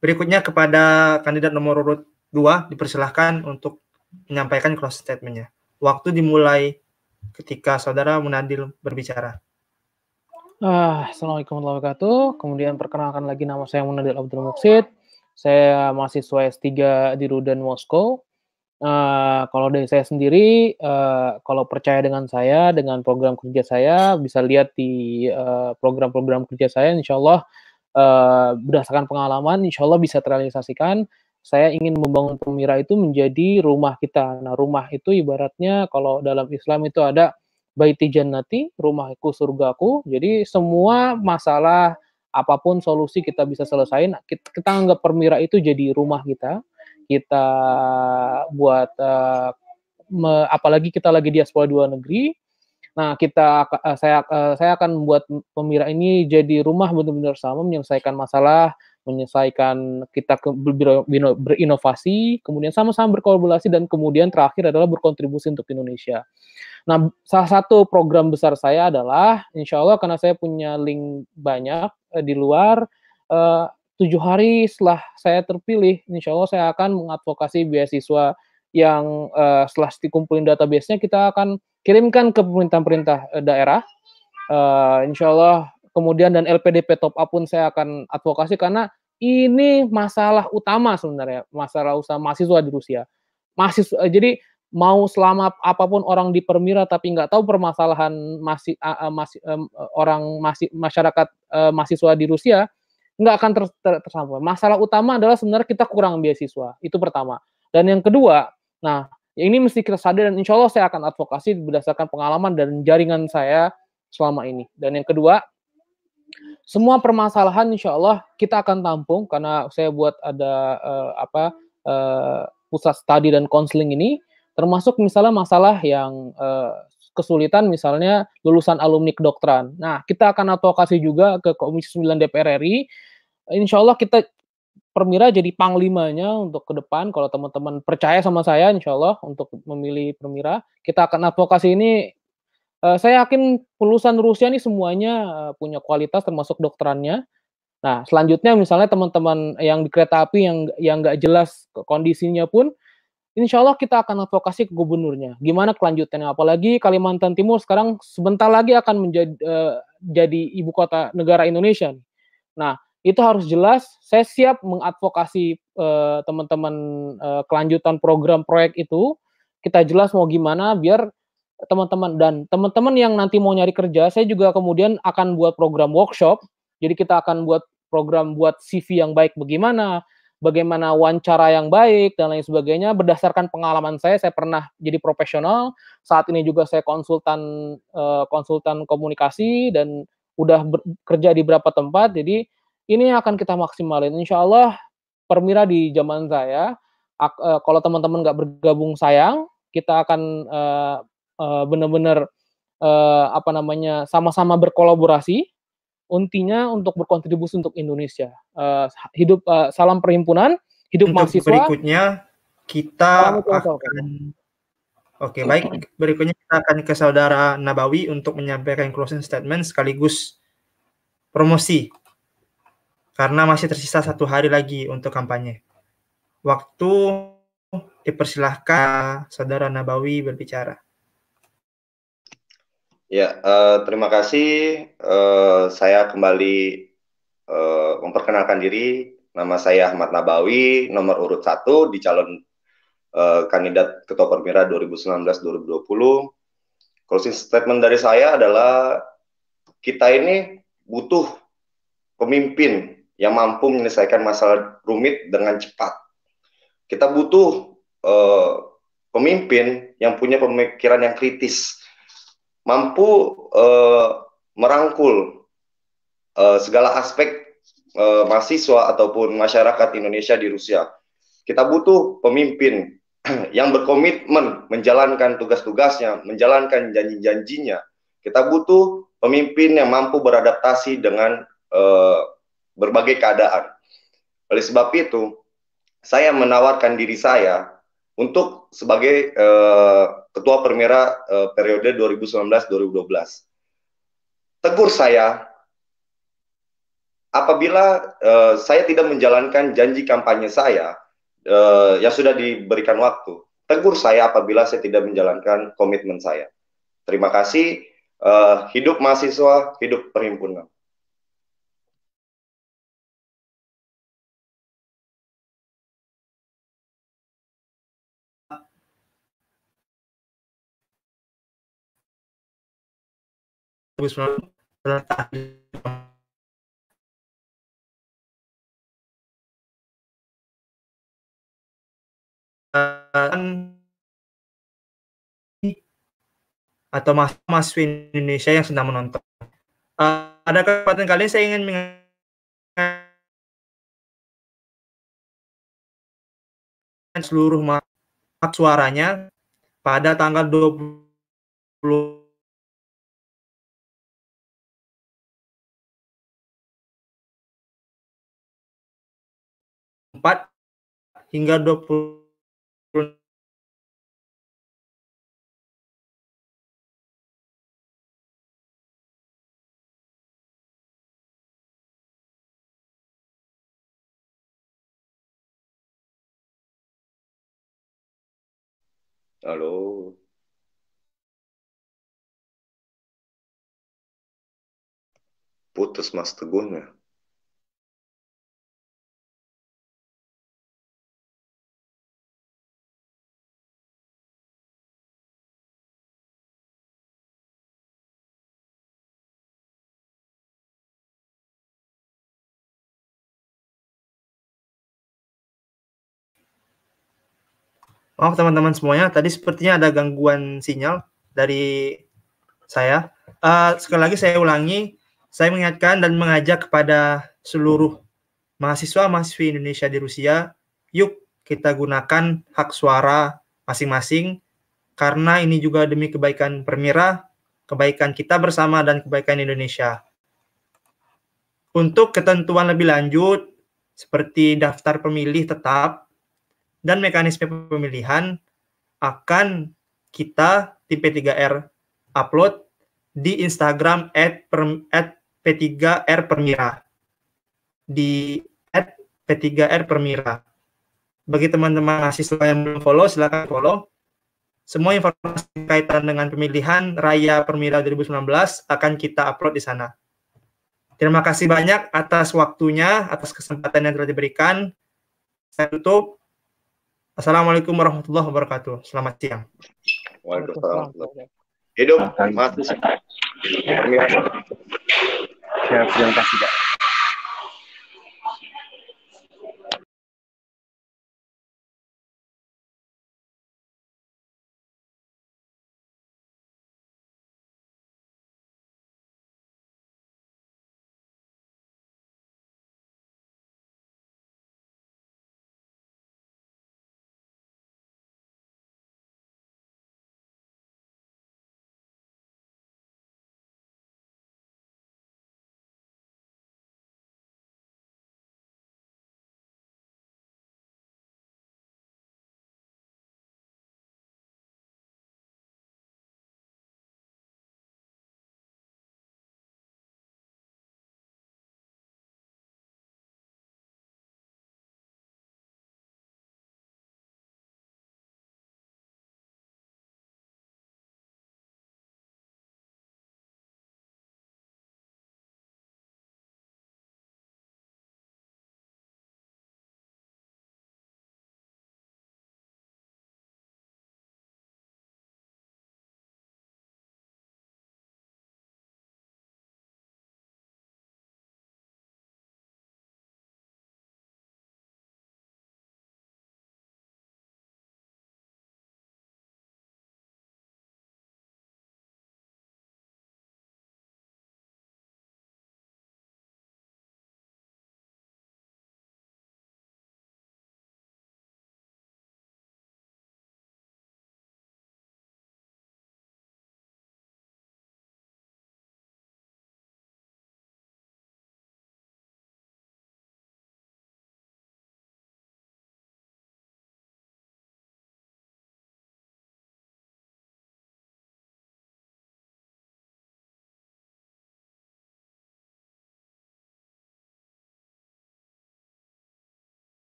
Berikutnya kepada kandidat nomor urut 2 dipersilahkan untuk menyampaikan closing statement-nya. Waktu dimulai ketika Saudara Munadil berbicara. Assalamualaikum warahmatullahi wabarakatuh. Kemudian perkenalkan lagi, nama saya Munadil Abdul Muksid. Saya mahasiswa S3 di Rudan Moskow. Kalau dari saya sendiri, kalau percaya dengan saya, dengan program kerja saya, bisa lihat di program-program kerja saya, insya Allah berdasarkan pengalaman, insya Allah bisa terrealisasikan. Saya ingin membangun Permira itu menjadi rumah kita. Nah, rumah itu ibaratnya kalau dalam Islam itu ada baiti jannati, rumahku surgaku. Jadi semua masalah, apapun solusi kita bisa selesain. Kita anggap Permira itu jadi rumah kita. Kita buat apalagi kita lagi diaspora di luar negeri. Nah, saya akan membuat Permira ini jadi rumah benar-benar sama, menyelesaikan masalah, menyelesaikan kita berinovasi, kemudian sama-sama berkolaborasi, dan kemudian terakhir adalah berkontribusi untuk Indonesia. Nah, salah satu program besar saya adalah, insya Allah karena saya punya link banyak di luar, 7 hari setelah saya terpilih, insya Allah saya akan mengadvokasi beasiswa yang setelah dikumpulin database-nya, kita akan kirimkan ke pemerintah-pemerintah daerah. Insya Allah, kemudian dan LPDP top up pun saya akan advokasi, karena ini masalah utama sebenarnya, masalah utama mahasiswa di Rusia. Jadi mau selama apapun orang di Permira tapi nggak tahu permasalahan masyarakat mahasiswa di Rusia, nggak akan tersampaikan. Masalah utama adalah sebenarnya kita kurang beasiswa, itu pertama. Dan yang kedua, nah ini mesti kita sadar, dan insya Allah saya akan advokasi berdasarkan pengalaman dan jaringan saya selama ini. Dan yang kedua, semua permasalahan insya Allah kita akan tampung, karena saya buat ada pusat studi dan konseling ini, termasuk misalnya masalah yang kesulitan, misalnya lulusan alumni kedokteran. Nah, kita akan advokasi juga ke Komisi 9 DPR RI. Insya Allah kita Permira jadi panglimanya untuk ke depan. Kalau teman-teman percaya sama saya, insya Allah untuk memilih Permira, kita akan advokasi ini. Saya yakin lulusan Rusia ini semuanya punya kualitas, termasuk dokterannya. Nah, selanjutnya misalnya teman-teman yang di kereta api yang nggak jelas kondisinya pun, insya Allah kita akan advokasi ke gubernurnya. Gimana kelanjutannya? Apalagi Kalimantan Timur sekarang sebentar lagi akan jadi ibu kota negara Indonesia. Nah, itu harus jelas. Saya siap mengadvokasi teman-teman kelanjutan program proyek itu. Kita jelas mau gimana biar teman-teman yang nanti mau nyari kerja, saya juga kemudian akan buat program workshop. Jadi kita akan buat program buat CV yang baik bagaimana wawancara yang baik dan lain sebagainya. Berdasarkan pengalaman saya pernah jadi profesional. Saat ini juga saya konsultan komunikasi dan udah bekerja di beberapa tempat. Jadi ini akan kita maksimalin. Insya Allah Permira di zaman saya, kalau teman-teman nggak bergabung sayang, kita akan benar-benar sama-sama berkolaborasi. Intinya untuk berkontribusi untuk Indonesia. Salam perhimpunan, hidup Untuk mahasiswa. Berikutnya kita akan berikutnya kita akan ke Saudara Nabawi untuk menyampaikan closing statement sekaligus promosi. Karena masih tersisa 1 hari lagi untuk kampanye. Waktu dipersilahkan Saudara Nabawi berbicara. Ya, terima kasih. Saya kembali memperkenalkan diri. Nama saya Ahmad Nabawi, nomor urut 1 di calon kandidat Ketua Permira 2019-2020. Closing statement dari saya adalah kita ini butuh pemimpin yang mampu menyelesaikan masalah rumit dengan cepat. Kita butuh pemimpin yang punya pemikiran yang kritis, mampu merangkul segala aspek mahasiswa ataupun masyarakat Indonesia di Rusia. Kita butuh pemimpin yang berkomitmen menjalankan tugas-tugasnya, menjalankan janji-janjinya. Kita butuh pemimpin yang mampu beradaptasi dengan berbagai keadaan. Oleh sebab itu, saya menawarkan diri saya untuk sebagai Ketua Permira periode 2019-2012. Tegur saya apabila saya tidak menjalankan janji kampanye saya yang sudah diberikan waktu. Tegur saya apabila saya tidak menjalankan komitmen saya. Terima kasih. Hidup mahasiswa, hidup perhimpunan. Atau mahasiswa Indonesia yang sedang menonton. Ada kesempatan kali ini saya ingin mengingatkan seluruh hak suaranya pada tanggal 20 hingga 20 Halo. Putus Mas Teguhnya. Maaf teman-teman semuanya, tadi sepertinya ada gangguan sinyal dari saya. Sekali lagi saya ulangi, saya mengingatkan dan mengajak kepada seluruh mahasiswa-mahasiswi Indonesia di Rusia, yuk kita gunakan hak suara masing-masing, karena ini juga demi kebaikan Permira, kebaikan kita bersama, dan kebaikan Indonesia. Untuk ketentuan lebih lanjut, seperti daftar pemilih tetap, dan mekanisme pemilihan akan kita tim P3R upload di Instagram @P3R-Permira di @P3R-Permira. Bagi teman-teman mahasiswa yang belum follow, silakan follow. Semua informasi kaitan dengan pemilihan Raya Permira 2019 akan kita upload di sana. Terima kasih banyak atas waktunya, atas kesempatan yang telah diberikan. Saya tutup. Assalamualaikum warahmatullahi wabarakatuh. Selamat siang. Waalaikumsalam. Hidup mahasiswa. Siap, terima kasih, Pak.